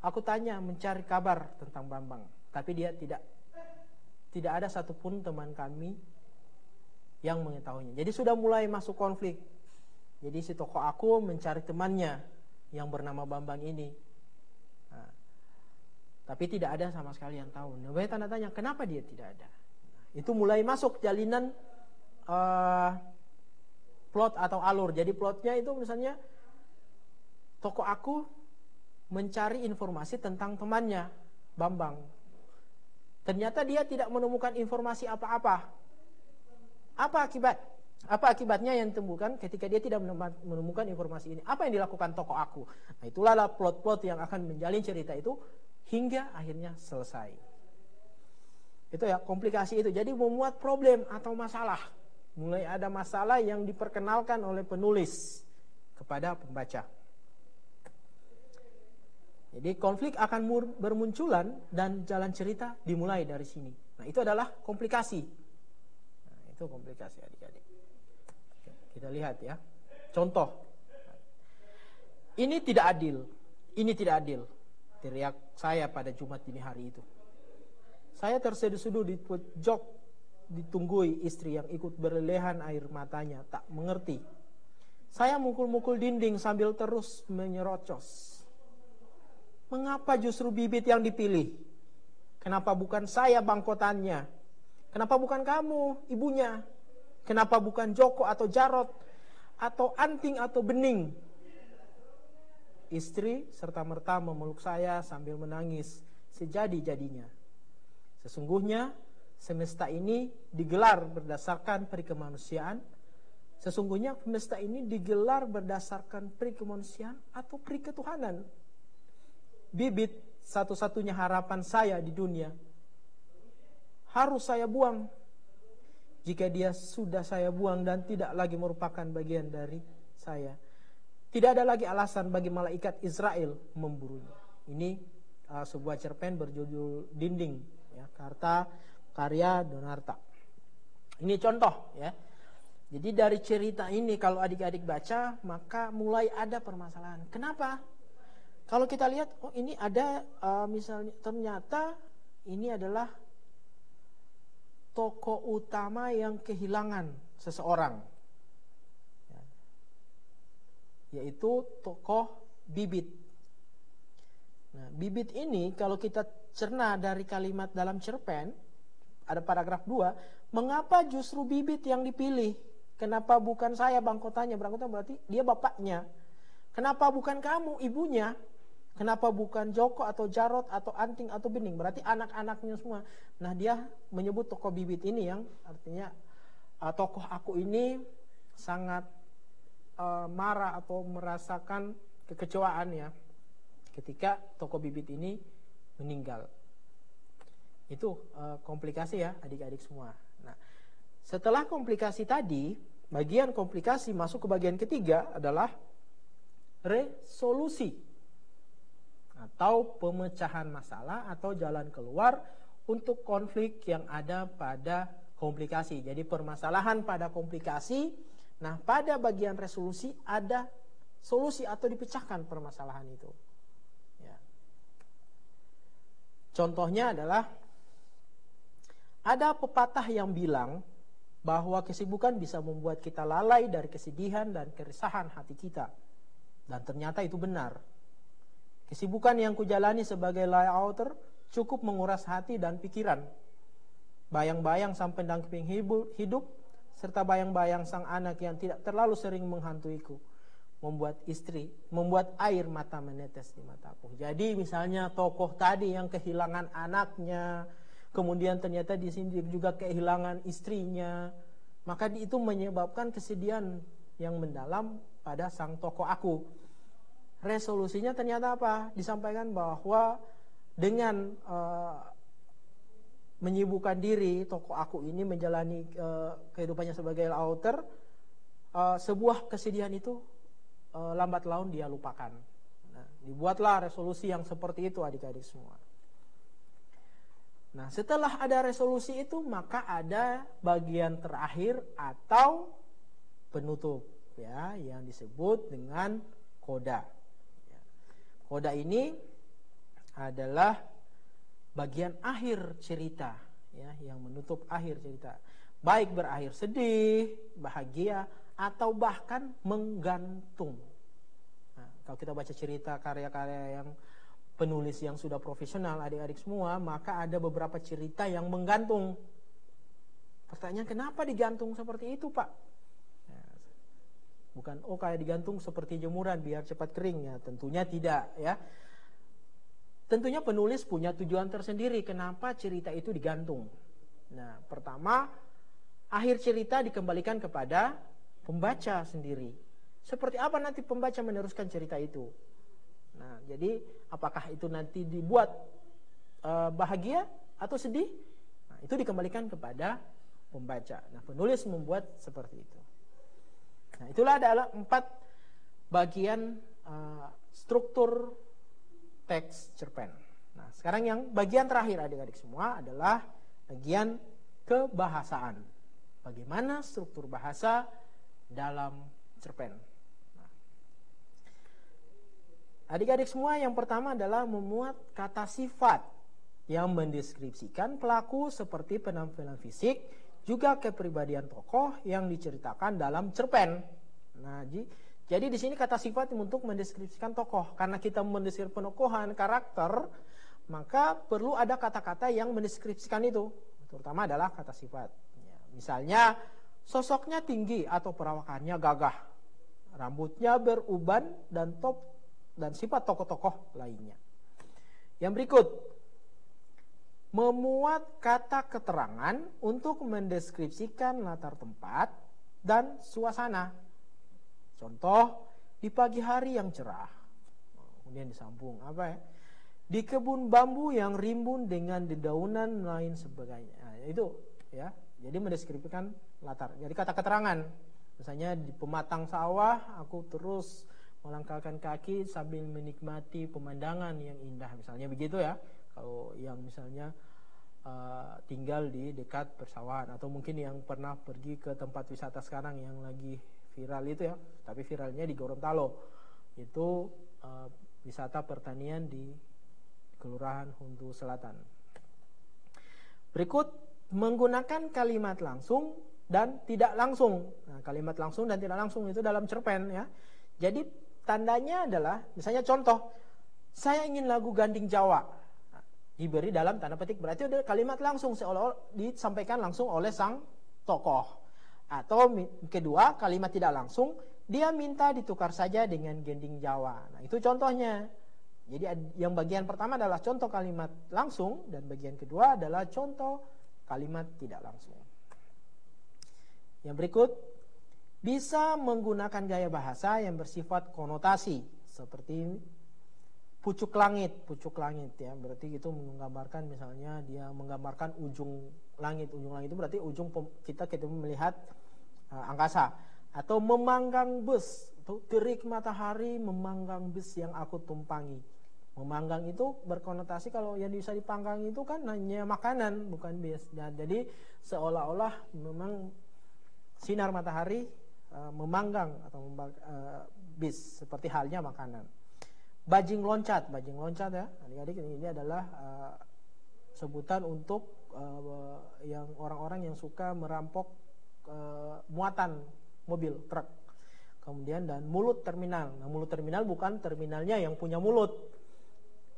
Aku tanya mencari kabar tentang Bambang, tapi dia tidak ada satupun teman kami yang mengetahuinya. Jadi sudah mulai masuk konflik. Jadi si tokoh aku mencari temannya yang bernama Bambang ini. Nah, tapi tidak ada sama sekali yang tahu. Nah, banyak tanda tanya, kenapa dia tidak ada? Nah, itu mulai masuk jalinan plot atau alur. Jadi plotnya itu misalnya tokoh aku mencari informasi tentang temannya Bambang. Ternyata dia tidak menemukan informasi apa-apa. Apa akibatnya yang ditemukan ketika dia tidak menemukan informasi ini? Apa yang dilakukan tokoh aku? Nah, itulah plot-plot yang akan menjalin cerita itu hingga akhirnya selesai. Itu ya, komplikasi itu. Jadi memuat problem atau masalah. Mulai ada masalah yang diperkenalkan oleh penulis kepada pembaca. Jadi konflik akan bermunculan dan jalan cerita dimulai dari sini. Nah, itu adalah komplikasi. Nah, itu komplikasi adik-adik. Kita lihat ya. Contoh. Ini tidak adil. Ini tidak adil. Teriak saya pada Jumat dini hari itu. Saya terseduh-seduh di pojok, ditunggui istri yang ikut berlehan air matanya, tak mengerti. Saya mukul-mukul dinding sambil terus menyerocos. Mengapa justru bibit yang dipilih? Kenapa bukan saya bangkotannya? Kenapa bukan kamu ibunya? Kenapa bukan Joko atau Jarot? Atau Anting atau Bening? Istri serta-merta memeluk saya sambil menangis sejadi-jadinya. Sesungguhnya semesta ini digelar berdasarkan peri kemanusiaan, sesungguhnya semesta ini digelar berdasarkan peri kemanusiaan atau peri ketuhanan. Bibit satu-satunya harapan saya di dunia harus saya buang. Jika dia sudah saya buang dan tidak lagi merupakan bagian dari saya, tidak ada lagi alasan bagi malaikat Israel memburunya. Ini sebuah cerpen berjudul Dinding, ya, karya Donarta. Ini contoh, ya. Jadi dari cerita ini kalau adik-adik baca, maka mulai ada permasalahan. Kenapa? Kalau kita lihat, oh ini ada misalnya, ternyata ini adalah tokoh utama yang kehilangan seseorang, ya, yaitu tokoh Bibit. Nah, Bibit ini kalau kita cerna dari kalimat dalam cerpen, ada paragraf 2, mengapa justru Bibit yang dipilih? Kenapa bukan saya bangkotanya? Bangkotanya berarti dia bapaknya. Kenapa bukan kamu ibunya? Kenapa bukan Joko atau Jarot atau Anting atau Bening? Berarti anak-anaknya semua. Nah, dia menyebut tokoh Bibit ini yang artinya tokoh aku ini sangat marah atau merasakan kekecewaan, ya, ketika tokoh Bibit ini meninggal. Itu komplikasi, ya adik-adik semua. Nah, setelah komplikasi tadi, bagian komplikasi masuk ke bagian ketiga adalah resolusi atau pemecahan masalah atau jalan keluar untuk konflik yang ada pada komplikasi. Jadi permasalahan pada komplikasi, nah pada bagian resolusi ada solusi atau dipecahkan permasalahan itu. Ya. Contohnya adalah ada pepatah yang bilang bahwa kesibukan bisa membuat kita lalai dari kesedihan dan keresahan hati kita. Dan ternyata itu benar. Kesibukan yang kujalani sebagai layouter cukup menguras hati dan pikiran. Bayang-bayang sang pendamping hidup, serta bayang-bayang sang anak yang tidak terlalu sering menghantuiku, membuat air mata menetes di mataku. Jadi misalnya tokoh tadi yang kehilangan anaknya, kemudian ternyata di sini juga kehilangan istrinya, maka itu menyebabkan kesedihan yang mendalam pada sang tokoh aku. Resolusinya ternyata apa? Disampaikan bahwa dengan menyibukkan diri, tokoh aku ini menjalani kehidupannya sebagai author, sebuah kesedihan itu lambat laun dia lupakan. Nah, dibuatlah resolusi yang seperti itu adik-adik semua. Nah, setelah ada resolusi itu, maka ada bagian terakhir atau penutup, ya, yang disebut dengan koda. Koda ini adalah bagian akhir cerita, ya, yang menutup akhir cerita. Baik berakhir sedih, bahagia, atau bahkan menggantung. Nah, kalau kita baca cerita karya-karya yang penulis yang sudah profesional, adik-adik semua, maka ada beberapa cerita yang menggantung. Pertanyaan, kenapa digantung seperti itu, Pak? Bukan, oh kayak digantung seperti jemuran biar cepat kering, ya. Tentunya tidak, ya. Tentunya penulis punya tujuan tersendiri kenapa cerita itu digantung. Nah, pertama, akhir cerita dikembalikan kepada pembaca sendiri. Seperti apa nanti pembaca meneruskan cerita itu? Nah, jadi apakah itu nanti dibuat bahagia atau sedih? Nah, itu dikembalikan kepada pembaca. Nah, penulis membuat seperti itu. Nah, itulah adalah 4 bagian struktur teks cerpen. Nah, sekarang yang bagian terakhir adik-adik semua adalah bagian kebahasaan. Bagaimana struktur bahasa dalam cerpen. Nah, adik-adik semua, yang pertama adalah memuat kata sifat yang mendeskripsikan pelaku seperti penampilan fisik, juga kepribadian tokoh yang diceritakan dalam cerpen. Nah, jadi di sini kata sifat untuk mendeskripsikan tokoh. Karena kita mendeskripsikan penokohan karakter, maka perlu ada kata-kata yang mendeskripsikan itu. Terutama adalah kata sifat. Ya, misalnya, sosoknya tinggi atau perawakannya gagah, rambutnya beruban dan sifat tokoh-tokoh lainnya. Yang berikut, memuat kata keterangan untuk mendeskripsikan latar tempat dan suasana. Contoh, di pagi hari yang cerah. Kemudian disambung apa ya? Di kebun bambu yang rimbun dengan dedaunan lain sebagainya. Nah, itu ya. Jadi mendeskripsikan latar. Jadi kata keterangan. Misalnya di pematang sawah aku terus melangkahkan kaki sambil menikmati pemandangan yang indah. Misalnya begitu ya. Kalau yang misalnya tinggal di dekat persawahan, atau mungkin yang pernah pergi ke tempat wisata sekarang yang lagi viral itu ya. Tapi viralnya di Gorontalo. Itu wisata pertanian di Kelurahan Huntu Selatan. Berikut menggunakan kalimat langsung dan tidak langsung. Nah, kalimat langsung dan tidak langsung itu dalam cerpen ya. Jadi tandanya adalah misalnya contoh, saya ingin lagu Ganding Jawa. Nah, diberi dalam tanda petik, berarti ada kalimat langsung, seolah-olah disampaikan langsung oleh sang tokoh. Atau kedua, kalimat tidak langsung, dia minta ditukar saja dengan Gending Jawa. Nah, itu contohnya. Jadi yang bagian pertama adalah contoh kalimat langsung, dan bagian kedua adalah contoh kalimat tidak langsung. Yang berikut, bisa menggunakan gaya bahasa yang bersifat konotasi, seperti pucuk langit ya, berarti itu menggambarkan, misalnya dia menggambarkan ujung langit itu berarti ujung kita melihat angkasa. Atau memanggang bus, terik matahari memanggang bus yang aku tumpangi. Memanggang itu berkonotasi kalau yang bisa dipanggang itu kan hanya makanan, bukan bus. Dan jadi seolah-olah memang sinar matahari memanggang atau bis, seperti halnya makanan. Bajing loncat ya, adik-adik, ini adalah sebutan untuk yang orang-orang yang suka merampok muatan mobil, truk. Kemudian dan mulut terminal. Nah, mulut terminal bukan terminalnya yang punya mulut.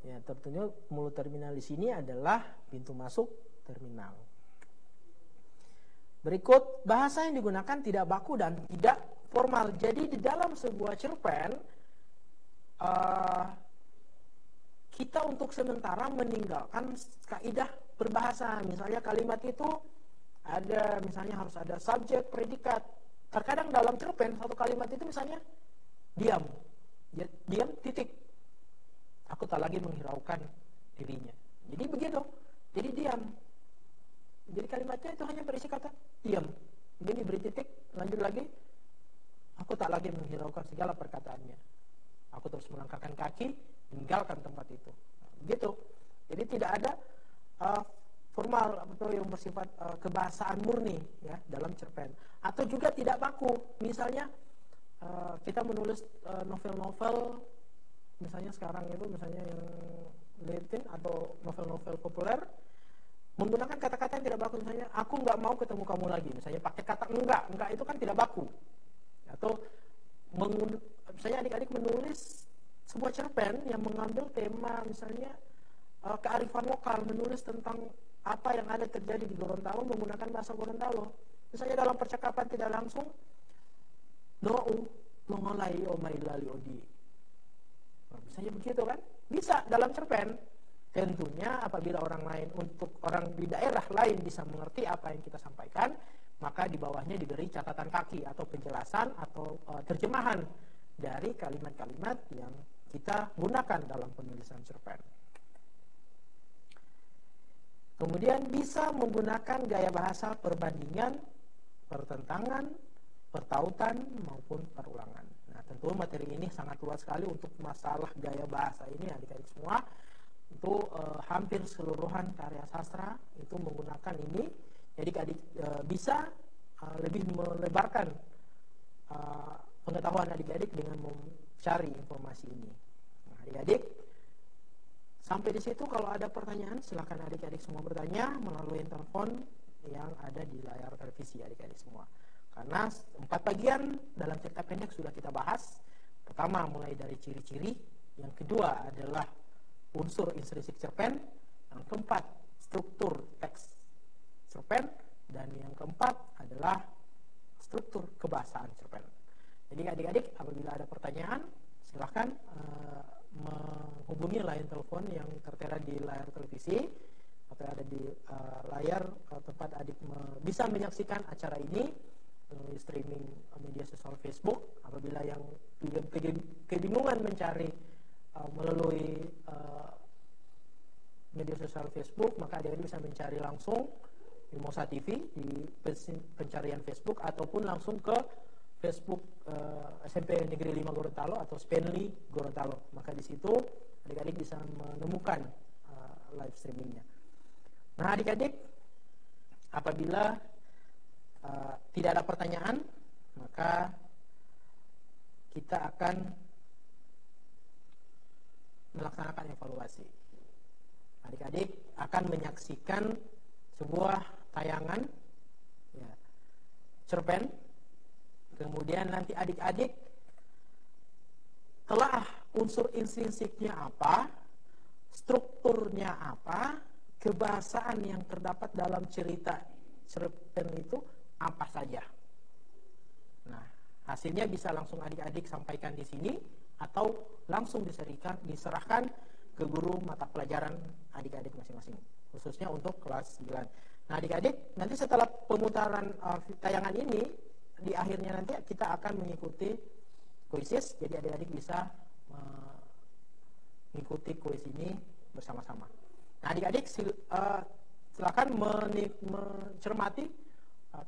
Ya, tentunya mulut terminal di sini adalah pintu masuk terminal. Berikut, bahasa yang digunakan tidak baku dan tidak formal. Jadi di dalam sebuah cerpen kita untuk sementara meninggalkan kaidah berbahasa. Misalnya kalimat itu ada, misalnya harus ada subjek, predikat. Terkadang dalam cerpen satu kalimat itu misalnya diam, titik. Aku tak lagi menghiraukan dirinya. Jadi begitu. Jadi diam. Jadi kalimatnya itu hanya berisi kata diam. Jadi beri titik, lanjut lagi. Aku tak lagi menghiraukan segala perkataannya. Aku terus melangkahkan kaki, meninggalkan tempat itu. Begitu. Jadi tidak ada formal atau yang bersifat kebahasaan murni ya dalam cerpen. Atau juga tidak baku. Misalnya kita menulis novel-novel, misalnya sekarang itu misalnya yang Latin atau novel-novel populer menggunakan kata-kata yang tidak baku. Misalnya aku nggak mau ketemu kamu lagi, misalnya pakai kata enggak itu kan tidak baku. Atau misalnya adik-adik menulis sebuah cerpen yang mengambil tema misalnya kearifan lokal, menulis tentang apa yang ada terjadi di Gorontalo menggunakan bahasa Gorontalo. Misalnya dalam percakapan tidak langsung, do'u mengolai omailali odi. Misalnya begitu kan? Bisa dalam cerpen. Tentunya apabila orang lain, untuk orang di daerah lain bisa mengerti apa yang kita sampaikan, maka di bawahnya diberi catatan kaki atau penjelasan atau terjemahan dari kalimat-kalimat yang kita gunakan dalam penulisan cerpen. Kemudian bisa menggunakan gaya bahasa perbandingan, pertentangan, pertautan maupun perulangan. Nah, tentu materi ini sangat luas sekali untuk masalah gaya bahasa ini, adik-adik semua. Itu hampir keseluruhan karya sastra itu menggunakan ini. Jadi adik bisa lebih melebarkan pengetahuan adik-adik dengan mencari informasi ini. Nah, adik-adik, sampai di situ kalau ada pertanyaan silakan adik-adik semua bertanya melalui telepon yang ada di layar televisi, adik-adik semua. Karena 4 bagian dalam cerita pendek sudah kita bahas. Pertama mulai dari ciri-ciri, yang kedua adalah unsur intrinsik cerpen, yang keempat struktur teks cerpen, dan yang keempat adalah struktur kebahasaan cerpen. Jadi adik-adik apabila ada pertanyaan silahkan menghubungi line telepon yang tertera di layar televisi atau ada di layar tempat adik bisa menyaksikan acara ini melalui streaming media sosial Facebook. Apabila yang kebingungan mencari melalui media sosial Facebook, maka adik-adik bisa mencari langsung Mimosa TV di pencarian Facebook, ataupun langsung ke Facebook SMP Negeri 5 Gorontalo atau Spenly Gorontalo. Maka di situ adik-adik bisa menemukan live streamingnya. Nah, adik-adik, apabila tidak ada pertanyaan, maka kita akan melaksanakan evaluasi. Adik-adik akan menyaksikan sebuah tayangan ya, cerpen. Kemudian nanti adik-adik telah unsur intrinsipnya apa, strukturnya apa, kebahasaan yang terdapat dalam cerita cerpen itu apa saja. Nah, hasilnya bisa langsung adik-adik sampaikan di sini atau langsung diserahkan ke guru mata pelajaran adik-adik masing-masing, khususnya untuk kelas 9. Nah, adik-adik, nanti setelah pemutaran tayangan ini, di akhirnya nanti kita akan mengikuti kuisis, jadi adik-adik bisa mengikuti kuis ini bersama-sama. Nah, adik-adik silakan mencermati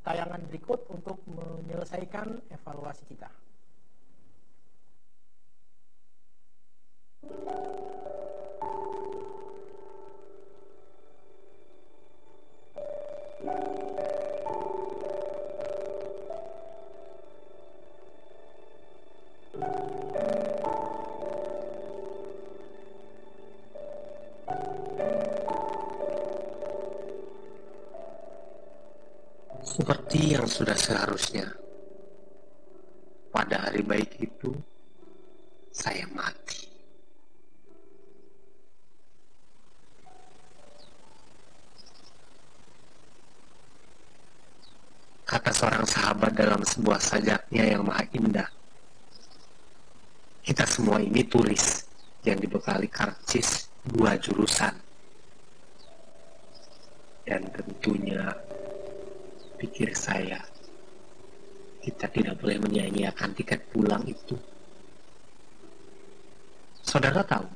tayangan berikut untuk menyelesaikan evaluasi kita. Seperti yang sudah seharusnya, pada hari baik itu, saya mati. Kata seorang sahabat dalam sebuah sajaknya yang maha indah, kita semua ini turis yang dibekali karcis 2 jurusan. Dan tentunya, pikir saya, kita tidak boleh menyia-nyiakan tiket pulang itu. Saudara tahu,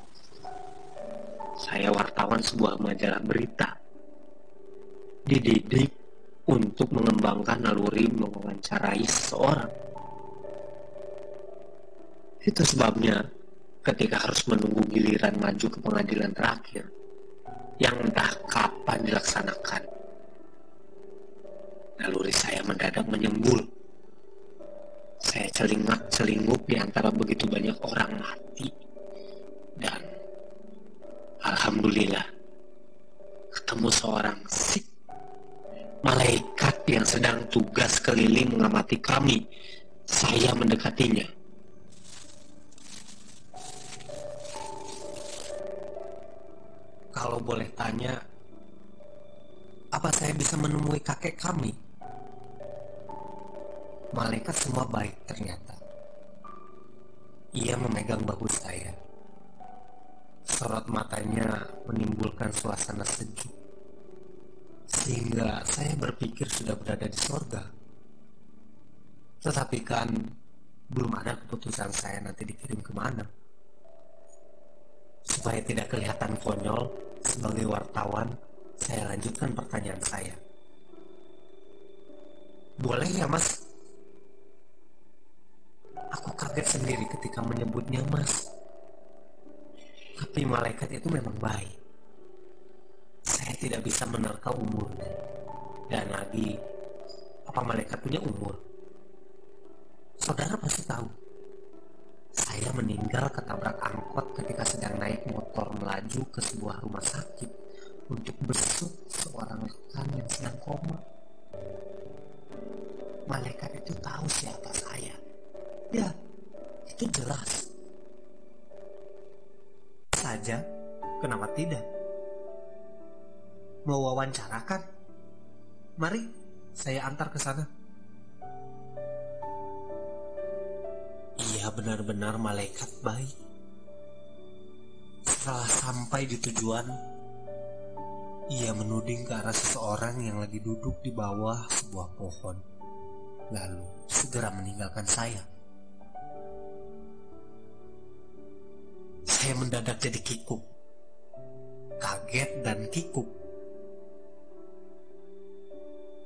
saya wartawan sebuah majalah berita, dididik untuk mengembangkan naluri mewawancarai seseorang. Itu sebabnya ketika harus menunggu giliran maju ke pengadilan terakhir, yang entah kapan dilaksanakan, naluri saya mendadak menyembul. Saya celingak-celinguk di antara begitu banyak orang mati. Dan alhamdulillah, ketemu seorang sikh, malaikat yang sedang tugas keliling mengamati kami. Saya mendekatinya. Kalau boleh tanya, apa saya bisa menemui kakek kami? Malaikat semua baik ternyata. Ia memegang bahu saya. Sorot matanya menimbulkan suasana sejuk, sehingga saya berpikir sudah berada di sorga. Tetapi kan belum ada keputusan saya nanti dikirim kemana. Supaya tidak kelihatan konyol, sebagai wartawan, saya lanjutkan pertanyaan saya. Boleh ya, Mas? Aku kaget sendiri ketika menyebutnya Mas. Tapi malaikat itu memang baik. Saya tidak bisa menerka umurnya. Dan lagi, apa malaikat punya umur? Saudara pasti tahu, saya meninggal ketabrak angkot ketika sedang naik motor melaju ke sebuah rumah sakit untuk besuk seorang rekan yang sedang koma. Malaikat itu tahu siapa saya. Ya, itu jelas. Saja, kenapa tidak? Mau wawancarakan? Mari, saya antar ke sana. Ia benar-benar malaikat baik. Setelah sampai di tujuan, Ia menuding ke arah seseorang yang lagi duduk di bawah sebuah pohon, lalu segera meninggalkan saya. Saya mendadak jadi kikuk, kaget dan kikuk.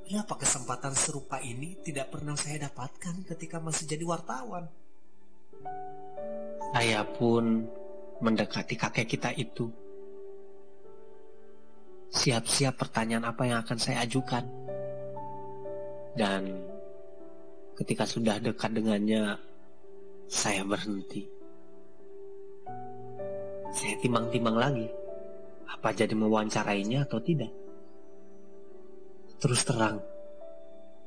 Kenapa kesempatan serupa ini tidak pernah saya dapatkan ketika masih jadi wartawan? Saya pun mendekati kakek kita itu. Siap-siap pertanyaan apa yang akan saya ajukan. Dan ketika sudah dekat dengannya, saya berhenti. Saya timbang-timbang lagi, apa jadi mewawancarainya atau tidak. Terus terang,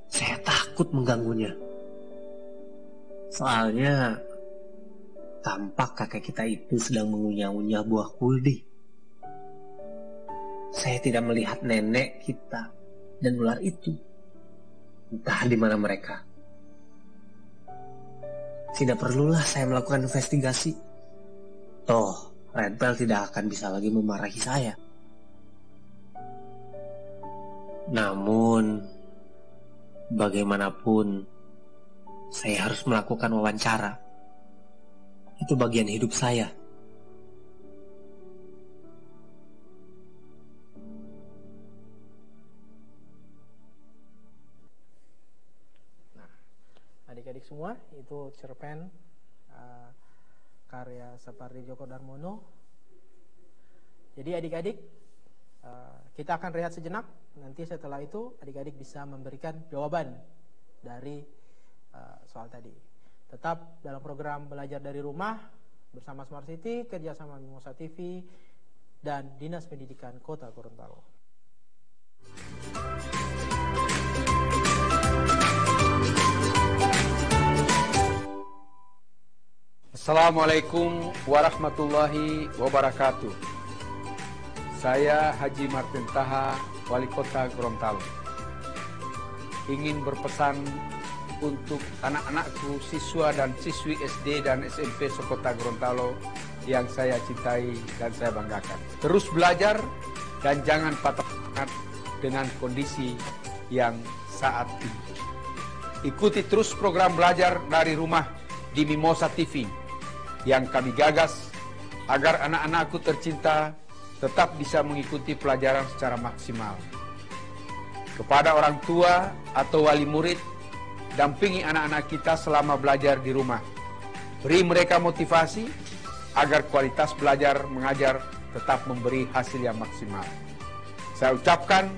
saya takut mengganggunya. Soalnya, tampak kakek kita itu sedang mengunyah-unyah buah kuldi. Saya tidak melihat nenek kita dan ular itu. Entah di mana mereka. Tidak perlulah saya melakukan investigasi. Toh, Red Bell tidak akan bisa lagi memarahi saya. Namun, bagaimanapun, saya harus melakukan wawancara. Itu bagian hidup saya. Adik-adik semua, itu cerpen karya Sapardi Djoko Darmono. Jadi adik-adik, kita akan rehat sejenak. Nanti setelah itu adik-adik bisa memberikan jawaban dari soal tadi. Tetap dalam program Belajar dari Rumah bersama Smart City, kerjasama Mimosa TV dan Dinas Pendidikan Kota Gorontalo. Assalamualaikum warahmatullahi wabarakatuh. Saya Haji Martin Taha, Wali Kota Gorontalo. Ingin berpesan untuk anak-anakku, siswa dan siswi SD dan SMP sekota Gorontalo yang saya cintai dan saya banggakan. Terus belajar dan jangan patah semangat dengan kondisi yang saat ini. Ikuti terus program belajar dari rumah di Mimosa TV yang kami gagas agar anak-anakku tercinta tetap bisa mengikuti pelajaran secara maksimal. Kepada orang tua atau wali murid, dampingi anak-anak kita selama belajar di rumah. Beri mereka motivasi agar kualitas belajar mengajar tetap memberi hasil yang maksimal. Saya ucapkan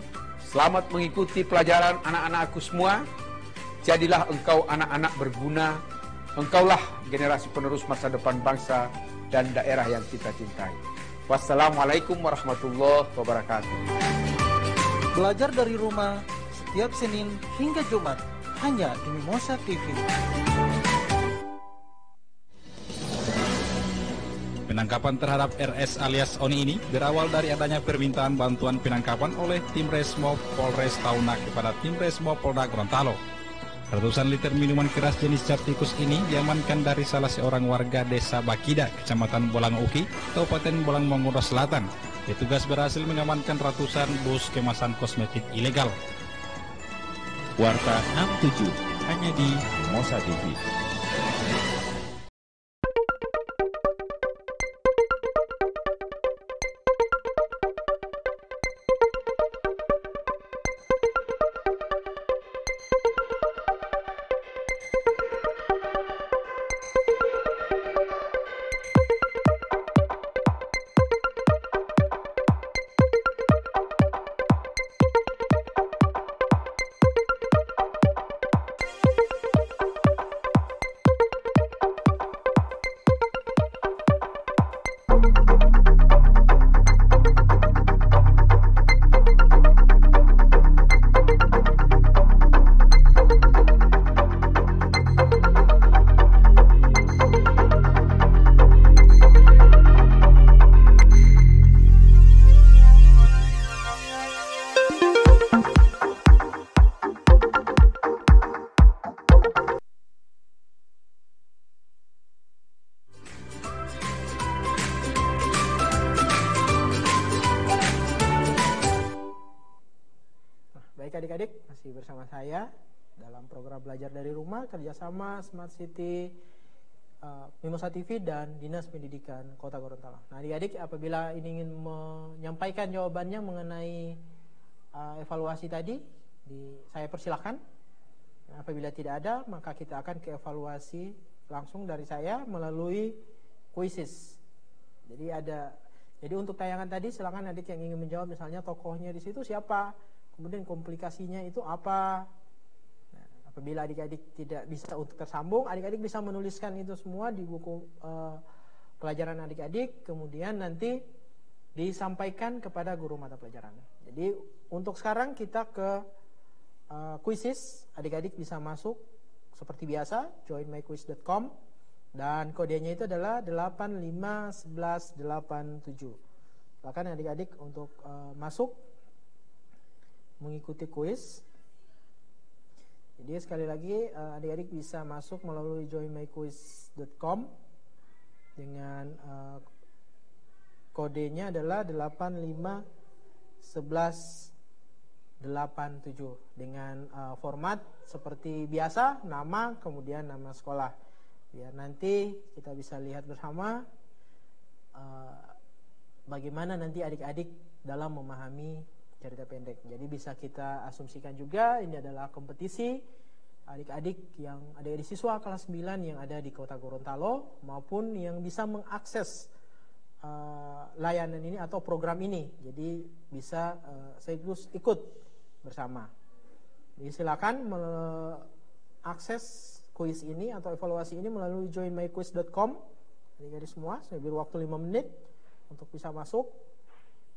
selamat mengikuti pelajaran anak-anakku semua. Jadilah engkau anak-anak berguna. Engkaulah generasi penerus masa depan bangsa dan daerah yang kita cintai. Wassalamualaikum warahmatullahi wabarakatuh. Belajar dari rumah setiap Senin hingga Jumat hanya di Mimosa TV. Penangkapan terhadap RS alias Oni ini berawal dari adanya permintaan bantuan penangkapan oleh tim Resmo Polres Tauna kepada tim Resmo Polda Gorontalo. Ratusan liter minuman keras jenis cap tikus ini diamankan dari salah seorang warga desa Bakida, kecamatan Bolang Uki, Kabupaten Bolang Mongodo Selatan. Petugas berhasil mengamankan ratusan bus kemasan kosmetik ilegal. Warta 67 hanya di Mimosa TV. adik-adik, masih bersama saya dalam program belajar dari rumah kerjasama Smart City, Mimosa TV dan Dinas Pendidikan Kota Gorontalo. Nah, adik-adik apabila ingin menyampaikan jawabannya mengenai evaluasi tadi, saya persilahkan. Nah, apabila tidak ada, maka kita akan ke evaluasi langsung dari saya melalui quizzes. Jadi untuk tayangan tadi silakan adik yang ingin menjawab, misalnya tokohnya di situ siapa, kemudian komplikasinya itu apa. Nah, apabila adik-adik tidak bisa untuk tersambung, adik-adik bisa menuliskan itu semua di buku pelajaran adik-adik, kemudian nanti disampaikan kepada guru mata pelajaran. Jadi untuk sekarang kita ke quizzes, adik-adik bisa masuk seperti biasa, joinmyquiz.com. Dan kodenya itu adalah 851187. Silakan adik-adik untuk masuk mengikuti kuis. Jadi sekali lagi adik-adik bisa masuk melalui joinmyquiz.com dengan kodenya adalah 851187 dengan format seperti biasa, nama kemudian nama sekolah. Biar nanti kita bisa lihat bersama bagaimana nanti adik-adik dalam memahami cerita pendek. Jadi bisa kita asumsikan juga ini adalah kompetisi adik-adik yang ada di siswa kelas 9 yang ada di Kota Gorontalo maupun yang bisa mengakses layanan ini atau program ini. Jadi bisa sekaligus ikut bersama. Jadi silakan mengakses kuis ini atau evaluasi ini melalui joinmyquiz.com. Adik-adik semua, saya beri waktu 5 menit untuk bisa masuk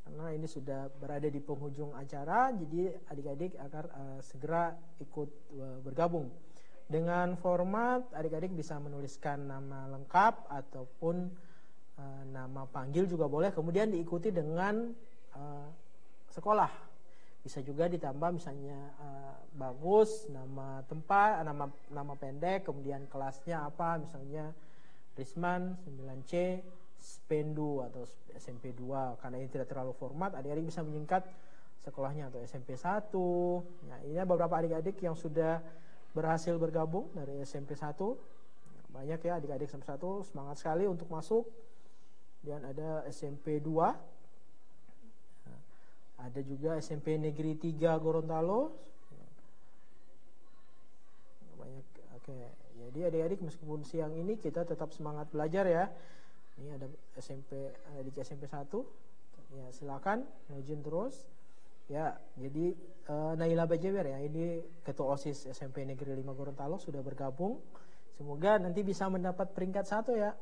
karena ini sudah berada di penghujung acara, jadi adik-adik agar segera ikut bergabung. Dengan format adik-adik bisa menuliskan nama lengkap ataupun nama panggil juga boleh, kemudian diikuti dengan sekolah. Bisa juga ditambah misalnya bagus, nama tempat, nama pendek, kemudian kelasnya apa, misalnya Risman 9C Spendu atau SMP 2. Karena ini tidak terlalu format, adik-adik bisa menyingkat sekolahnya atau SMP 1. Nah, ini beberapa adik-adik yang sudah berhasil bergabung dari SMP 1. Banyak ya adik-adik SMP 1, semangat sekali untuk masuk. Dan ada SMP 2. Ada juga SMP Negeri 3 Gorontalo. Banyak. Oke. Jadi adik-adik meskipun siang ini kita tetap semangat belajar ya. Ini ada adik SMP 1. Ya, silakan ngajin terus. Ya, jadi Naila Bajewer ya, ini Ketua OSIS SMP Negeri 5 Gorontalo sudah bergabung. Semoga nanti bisa mendapat peringkat 1 ya.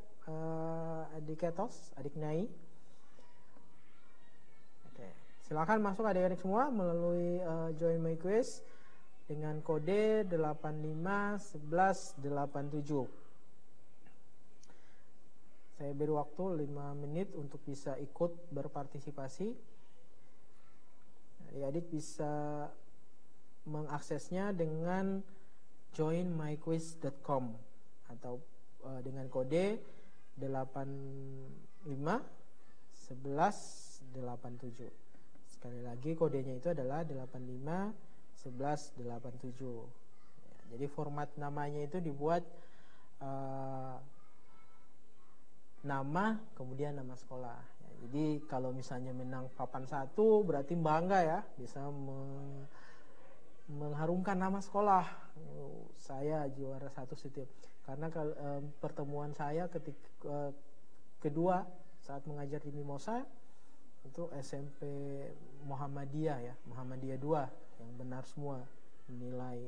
Adik Ketos, adik Nai. Silakan masuk adik-adik semua melalui Join My Quiz dengan kode 851187. Saya beri waktu 5 menit untuk bisa ikut berpartisipasi. Adik-adik bisa mengaksesnya dengan joinmyquiz.com atau dengan kode 851187. Sekali lagi kodenya itu adalah 851187. Jadi format namanya itu dibuat nama kemudian nama sekolah. Jadi kalau misalnya menang papan 1 berarti bangga ya, bisa mengharumkan nama sekolah. Saya juara 1 setiap. Karena pertemuan saya ketika kedua saat mengajar di Mimosa itu SMP Muhammadiyah ya, Muhammadiyah 2 yang benar semua nilai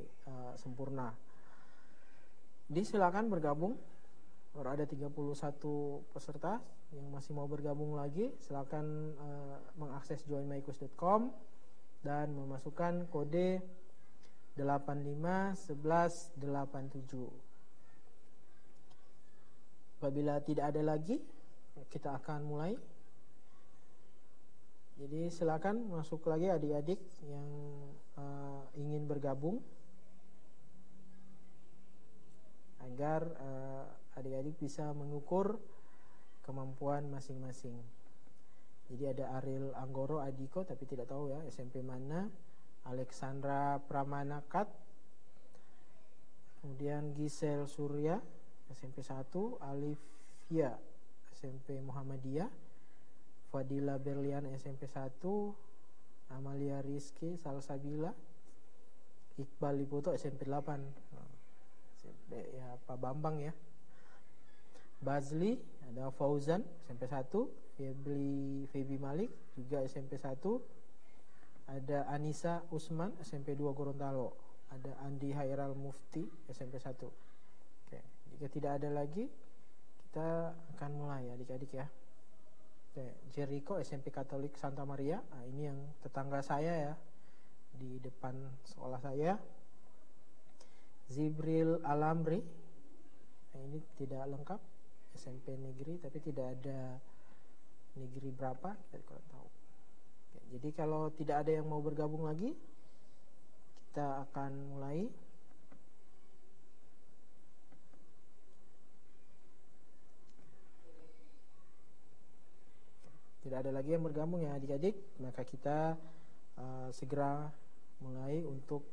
sempurna. Jadi silakan bergabung. Baru ada 31 peserta yang masih mau bergabung lagi. Silakan mengakses joinmyquiz.com dan memasukkan kode 851187. Apabila tidak ada lagi, kita akan mulai. Jadi silakan masuk lagi adik-adik yang ingin bergabung agar adik-adik bisa mengukur kemampuan masing-masing. Jadi ada Ariel Anggoro Adiko tapi tidak tahu ya SMP mana. Alexandra Pramanakat, kemudian Gisel Surya SMP 1, Alivia SMP Muhammadiyah, Fadila Berlian SMP 1, Amalia Rizky Salsabila, Iqbal Liputo SMP 8, SMP ya Pak Bambang ya, Bazli, ada Fauzan SMP 1, Febi Malik juga SMP 1, ada Anissa Usman SMP 2 Gorontalo, ada Andi Hairal Mufti SMP 1. Oke, jika tidak ada lagi kita akan mulai adik-adik ya. Oke, Jericho SMP Katolik Santa Maria, nah, ini yang tetangga saya ya, di depan sekolah saya. Zibril Alamri, nah, ini tidak lengkap, SMP negeri tapi tidak ada negeri berapa, kita kurang tahu. Oke, jadi kalau tidak ada yang mau bergabung lagi, kita akan mulai. Tidak ada lagi yang bergabung ya adik-adik, maka kita segera mulai untuk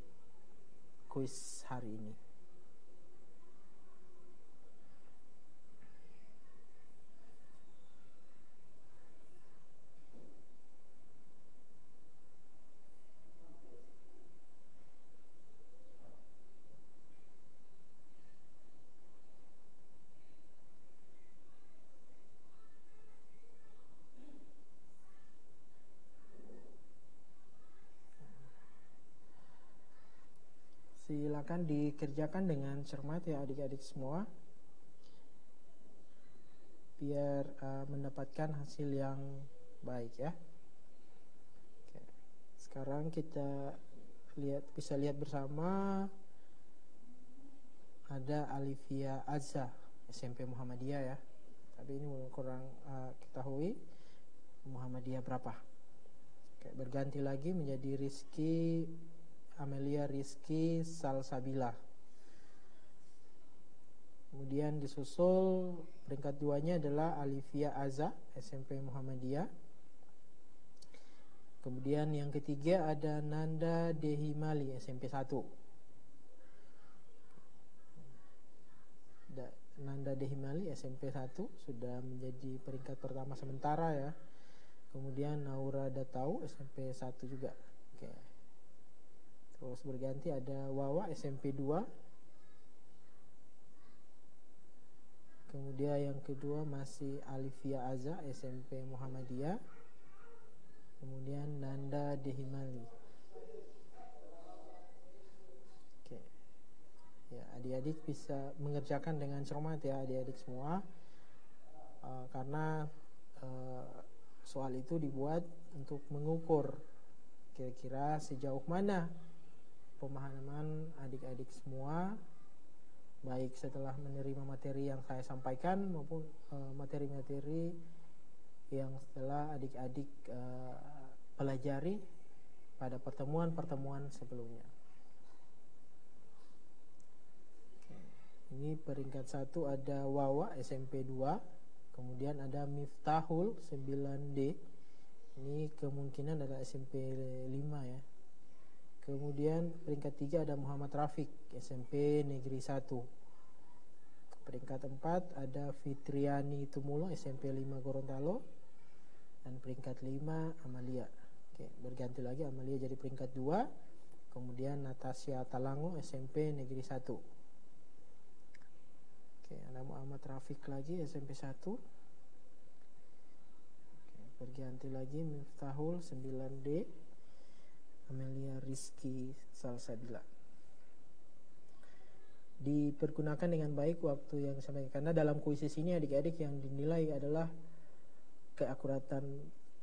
kuis hari ini. Silakan dikerjakan dengan cermat ya adik-adik semua, biar mendapatkan hasil yang baik ya. Oke. Sekarang kita bisa lihat bersama, ada Alivia Azza SMP Muhammadiyah ya, tapi ini kurang ketahui Muhammadiyah berapa. Oke, berganti lagi menjadi Amelia Rizky Salsabila. Kemudian disusul peringkat 2-nya adalah Alivia Azza SMP Muhammadiyah. Kemudian yang ketiga ada Nanda Dehimali SMP 1. Nanda Dehimali SMP 1 sudah menjadi peringkat pertama sementara ya. Kemudian Naura Datau SMP 1 juga. Oke. Terus berganti ada Wawa SMP 2. Kemudian yang kedua masih Alivia Azza SMP Muhammadiyah. Kemudian Nanda Dehimali. Oke. Ya, adik-adik bisa mengerjakan dengan cermat ya adik-adik semua. Karena soal itu dibuat untuk mengukur kira-kira sejauh mana pemahaman adik-adik semua, baik setelah menerima materi yang saya sampaikan maupun materi-materi yang setelah adik-adik pelajari pada pertemuan-pertemuan sebelumnya. Oke. Ini peringkat 1 ada Wawa SMP 2, kemudian ada Miftahul 9D, ini kemungkinan adalah SMP 5 ya. Kemudian peringkat 3 ada Muhammad Rafiq SMP Negeri 1. Peringkat 4 ada Fitriani Tumulo SMP 5 Gorontalo. Dan peringkat 5 Amalia. Oke, berganti lagi Amalia jadi peringkat 2. Kemudian Natasha Talango SMP Negeri 1. Oke, ada Muhammad Rafiq lagi SMP 1. Oke, berganti lagi Miftahul 9D. Amelia Rizky Salsabila. Dipergunakan dengan baik waktu yang disampaikan, karena dalam kuisis ini adik-adik yang dinilai adalah keakuratan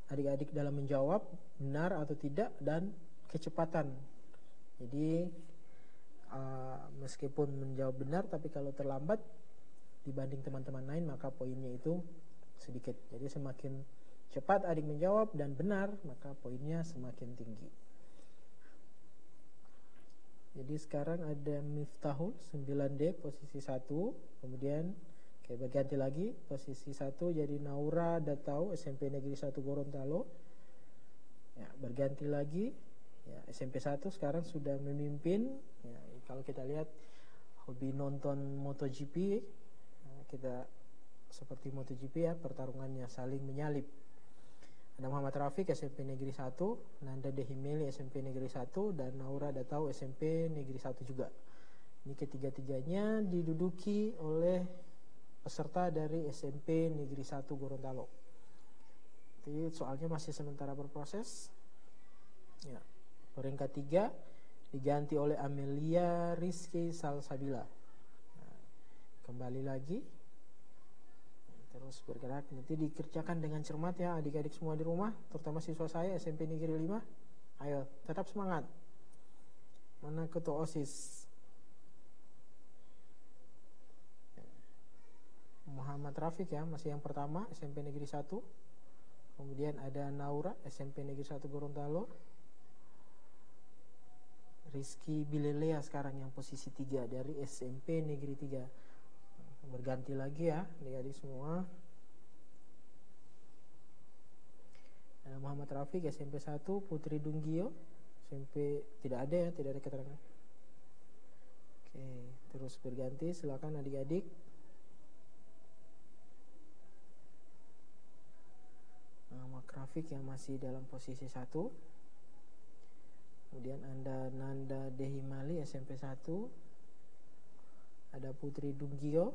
adik-adik dalam menjawab benar atau tidak dan kecepatan. Jadi meskipun menjawab benar tapi kalau terlambat dibanding teman-teman lain maka poinnya itu sedikit. Jadi semakin cepat adik menjawab dan benar maka poinnya semakin tinggi. Jadi sekarang ada Miftahul 9D posisi 1. Kemudian berganti lagi posisi 1 jadi Naura Datau SMP Negeri 1 Gorontalo. Ya, berganti lagi Ya, SMP 1 sekarang sudah memimpin. Ya, kalau kita lihat hobi nonton MotoGP, kita seperti MotoGP ya, pertarungannya saling menyalip. Ada Muhammad Rafiq SMP Negeri 1, Nanda Dehimeli SMP Negeri 1, dan Naura Datau SMP Negeri 1 juga. Ini ketiga-tiganya diduduki oleh peserta dari SMP Negeri 1 Gorontalo. Jadi soalnya masih sementara berproses. Ya. Peringkat 3 diganti oleh Amelia Rizky Salsabila. Nah, kembali lagi. Terus bergerak, nanti dikerjakan dengan cermat ya adik-adik semua di rumah, terutama siswa saya SMP Negeri 5. Ayo, tetap semangat. Mana ketua OSIS? Muhammad Rafiq ya, masih yang pertama SMP Negeri 1. Kemudian ada Naura SMP Negeri 1 Gorontalo. Rizky Bilelea sekarang yang posisi 3 dari SMP Negeri 3. Berganti lagi ya adik-adik semua. Muhammad Rafiq SMP 1, Putri Dunggio SMP tidak ada ya, tidak ada keterangan. Oke, terus berganti, silakan adik-adik. Muhammad Rafiq yang masih dalam posisi 1. Kemudian ada Nanda Dehimali SMP 1. Ada Putri Dunggio.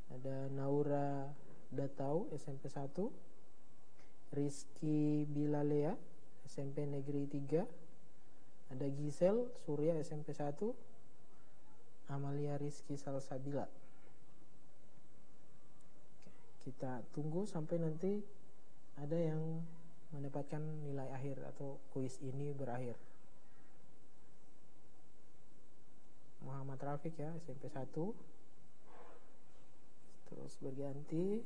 Ada Naura Datau SMP 1. Rizky Bilalea SMP Negeri 3. Ada Gisel Surya SMP 1. Amalia Rizky Salsabila. Kita tunggu sampai nanti ada yang mendapatkan nilai akhir atau kuis ini berakhir. Muhammad Rafiq ya SMP 1. Terus berganti.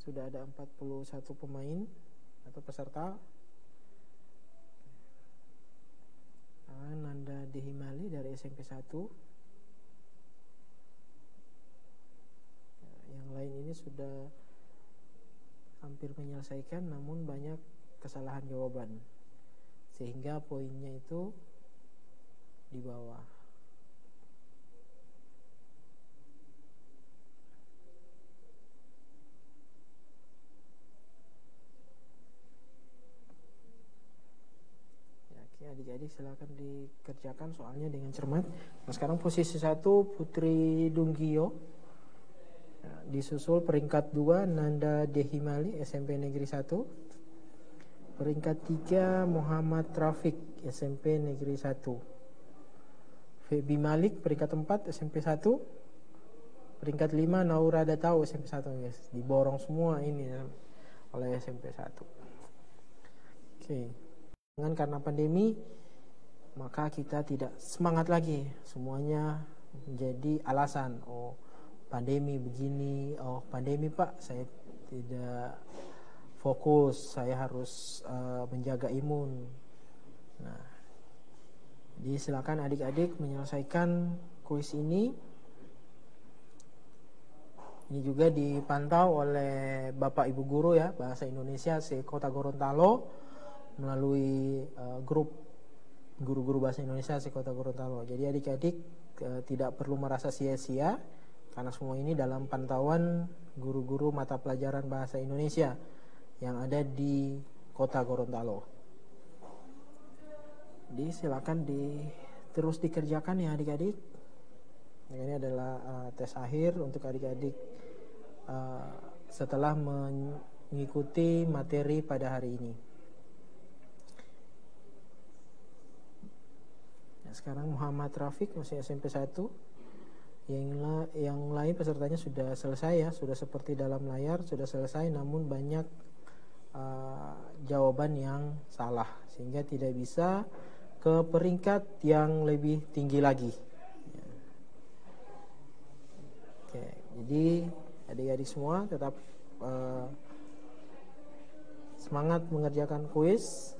Sudah ada 41 pemain atau peserta. Nanda Dehimali dari SMP 1. Yang lain ini sudah hampir menyelesaikan, namun banyak kesalahan jawaban sehingga poinnya itu di bawah. Adik-adik silakan dikerjakan soalnya dengan cermat. Nah, sekarang posisi 1 Putri Dunggio, nah, disusul peringkat 2 Nanda Dehimali SMP Negeri 1. Peringkat 3 Muhammad Rafiq SMP Negeri 1. Febi Malik peringkat 4 SMP 1. Peringkat 5 Naura Datau SMP 1 guys. Diborong semua ini ya, oleh SMP 1. Oke. Karena pandemi, maka kita tidak semangat lagi. Semuanya menjadi alasan. Oh, pandemi begini. Oh, pandemi Pak, saya tidak fokus. Saya harus menjaga imun. Nah, jadi silakan adik-adik menyelesaikan kuis ini. Ini juga dipantau oleh Bapak Ibu Guru ya, Bahasa Indonesia se-Kota Gorontalo, melalui grup guru-guru Bahasa Indonesia se-Kota Gorontalo. Jadi adik-adik tidak perlu merasa sia-sia, karena semua ini dalam pantauan guru-guru mata pelajaran Bahasa Indonesia yang ada di Kota Gorontalo. Jadi silakan terus dikerjakan ya adik-adik. Ini adalah tes akhir untuk adik-adik setelah mengikuti materi pada hari ini. Sekarang Muhammad Rafiq masih SMP 1. Yang lain pesertanya sudah selesai ya, sudah seperti dalam layar, sudah selesai, namun banyak jawaban yang salah sehingga tidak bisa ke peringkat yang lebih tinggi lagi. Oke, jadi adik-adik semua tetap semangat mengerjakan kuis.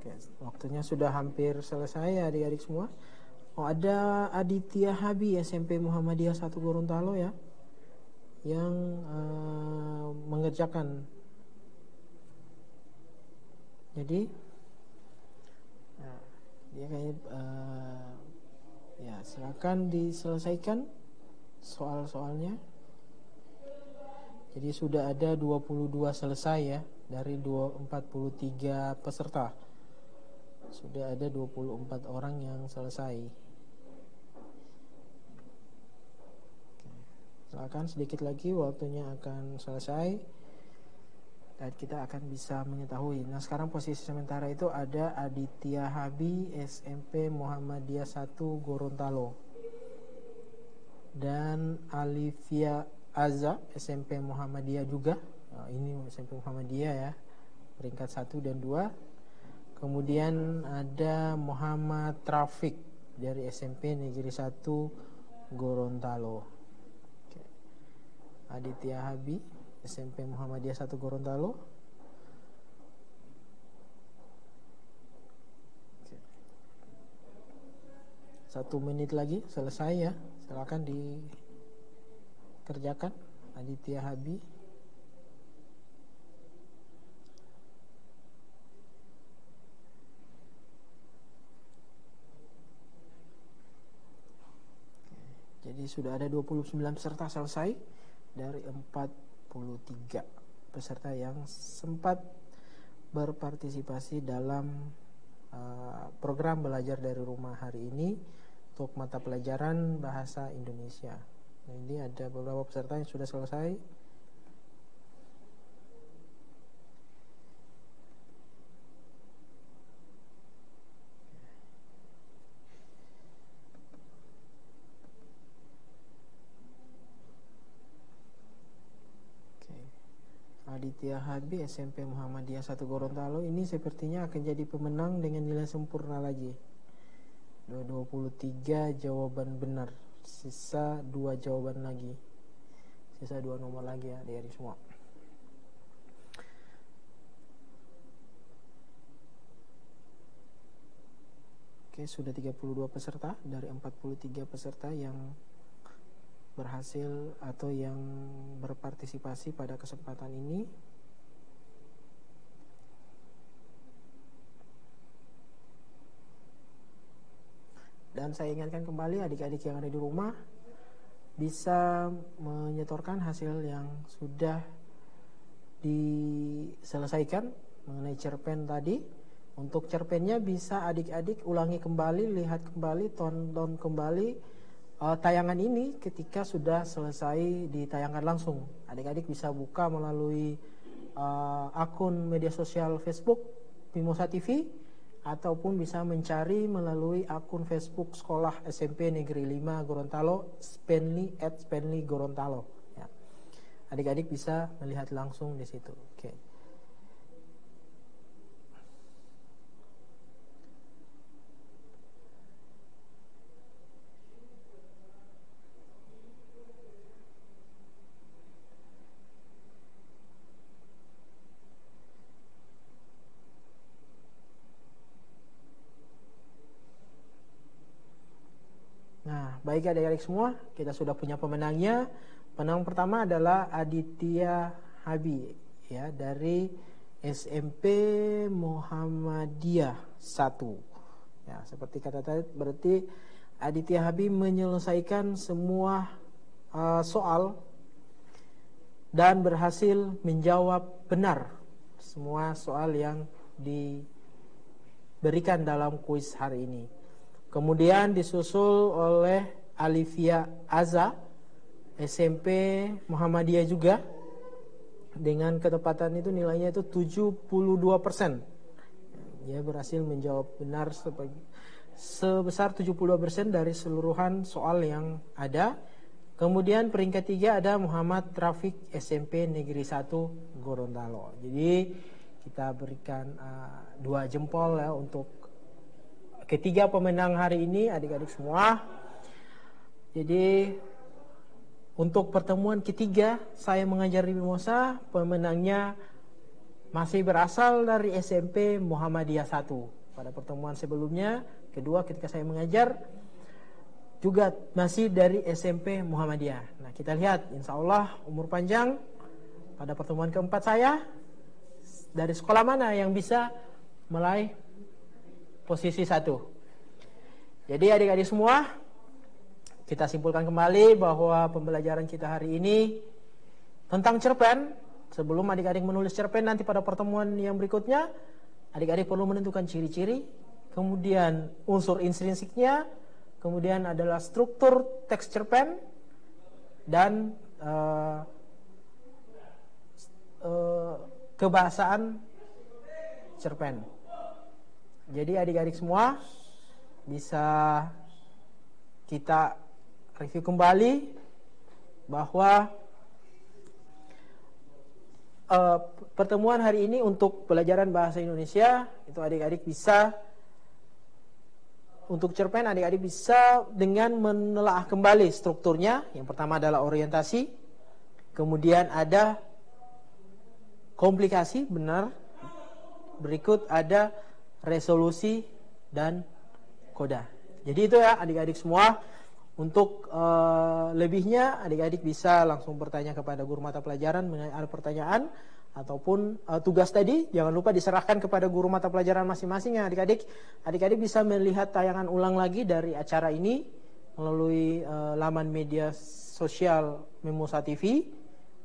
Oke, waktunya sudah hampir selesai ya adik-adik semua. Oh, ada Aditya Habi SMP Muhammadiyah 1 Gorontalo ya. yang mengerjakan. Jadi dia kayak ya silakan diselesaikan soal-soalnya. Jadi sudah ada 22 selesai ya dari 43 peserta. Sudah ada 24 orang yang selesai. Silakan, sedikit lagi waktunya akan selesai dan kita akan bisa mengetahui. Nah, sekarang posisi sementara itu ada Aditya Habi SMP Muhammadiyah 1 Gorontalo dan Alivia Azza SMP Muhammadiyah juga. Nah, ini SMP Muhammadiyah ya, peringkat 1 dan 2. Kemudian ada Muhammad Trafik dari SMP Negeri 1 Gorontalo. Oke. Aditya Habi SMP Muhammadiyah 1 Gorontalo. Oke. 1 menit lagi selesai ya. Silakan dikerjakan Aditya Habi. Jadi sudah ada 29 peserta selesai dari 43 peserta yang sempat berpartisipasi dalam program belajar dari rumah hari ini untuk mata pelajaran bahasa Indonesia. Nah, ini ada beberapa peserta yang sudah selesai. Aditya Habi SMP Muhammadiyah 1 Gorontalo ini sepertinya akan jadi pemenang dengan nilai sempurna lagi. 23 jawaban benar. Sisa 2 jawaban lagi. Sisa 2 nomor lagi ya dari semua. Oke, sudah 32 peserta dari 43 peserta yang berhasil atau yang berpartisipasi pada kesempatan ini. Dan saya ingatkan kembali adik-adik yang ada di rumah bisa menyetorkan hasil yang sudah diselesaikan mengenai cerpen tadi. Untuk cerpennya bisa adik-adik ulangi kembali, lihat kembali, tonton kembali tayangan ini ketika sudah selesai ditayangkan langsung. Adik-adik bisa buka melalui akun media sosial Facebook Mimosa TV ataupun bisa mencari melalui akun Facebook Sekolah SMP Negeri 5 Gorontalo, Spenly Gorontalo. Ya. Adik-adik bisa melihat langsung di situ. Oke. Nah, baik adik-adik semua, kita sudah punya pemenangnya. Pemenang pertama adalah Aditya Habi ya dari SMP Muhammadiyah 1. Ya, seperti kata tadi berarti Aditya Habi menyelesaikan semua soal dan berhasil menjawab benar semua soal yang diberikan dalam kuis hari ini. Kemudian disusul oleh Alivia Azza SMP Muhammadiyah juga dengan ketepatan itu nilainya itu 72%. Dia berhasil menjawab benar sebesar 72% dari seluruhan soal yang ada. Kemudian peringkat 3 ada Muhammad Trafik SMP Negeri 1 Gorontalo. Jadi kita berikan 2 jempol ya untuk ketiga pemenang hari ini adik-adik semua. Jadi untuk pertemuan ketiga saya mengajar di Mimosa, pemenangnya masih berasal dari SMP Muhammadiyah 1. Pada pertemuan sebelumnya, kedua ketika saya mengajar, juga masih dari SMP Muhammadiyah. Nah, kita lihat insya Allah umur panjang pada pertemuan keempat saya, dari sekolah mana yang bisa meraih posisi 1. Jadi adik-adik semua, kita simpulkan kembali bahwa pembelajaran kita hari ini tentang cerpen. Sebelum adik-adik menulis cerpen nanti pada pertemuan yang berikutnya, adik-adik perlu menentukan ciri-ciri, kemudian unsur intrinsiknya, kemudian adalah struktur teks cerpen, dan kebahasaan cerpen. Jadi adik-adik semua bisa kita review kembali bahwa pertemuan hari ini untuk pelajaran bahasa Indonesia itu adik-adik bisa, untuk cerpen adik-adik bisa dengan menelaah kembali strukturnya. Yang pertama adalah orientasi, kemudian ada komplikasi, benar, berikut ada resolusi dan koda. Jadi itu ya adik-adik semua. Untuk lebihnya adik-adik bisa langsung bertanya kepada guru mata pelajaran mengenai ada pertanyaan ataupun tugas tadi. Jangan lupa diserahkan kepada guru mata pelajaran masing-masing ya adik-adik. Adik-adik bisa melihat tayangan ulang lagi dari acara ini melalui laman media sosial Mimosa TV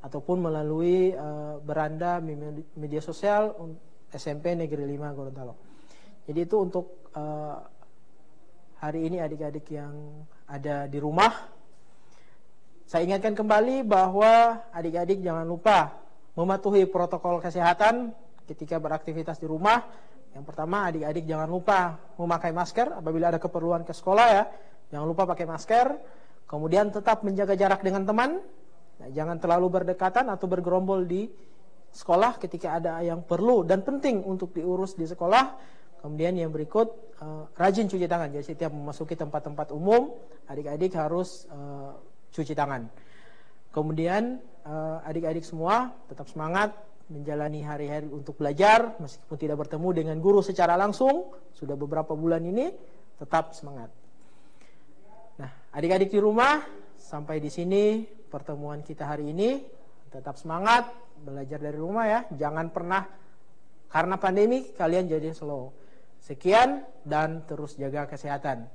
ataupun melalui beranda media sosial SMP Negeri 5 Gorontalo. Jadi itu untuk hari ini adik-adik yang ada di rumah. Saya ingatkan kembali bahwa adik-adik jangan lupa mematuhi protokol kesehatan ketika beraktivitas di rumah. Yang pertama, adik-adik jangan lupa memakai masker apabila ada keperluan ke sekolah ya. Jangan lupa pakai masker. Kemudian tetap menjaga jarak dengan teman. Nah, jangan terlalu berdekatan atau bergerombol di sekolah ketika ada yang perlu dan penting untuk diurus di sekolah. Kemudian yang berikut, rajin cuci tangan. Jadi setiap memasuki tempat-tempat umum, adik-adik harus cuci tangan. Kemudian adik-adik semua tetap semangat menjalani hari-hari untuk belajar, meskipun tidak bertemu dengan guru secara langsung, sudah beberapa bulan ini, tetap semangat. Nah, adik-adik di rumah, sampai di sini pertemuan kita hari ini. Tetap semangat, belajar dari rumah ya. Jangan pernah karena pandemi kalian jadi slow. Sekian dan terus jaga kesehatan.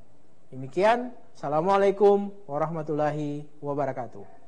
Demikian, Assalamualaikum warahmatullahi wabarakatuh.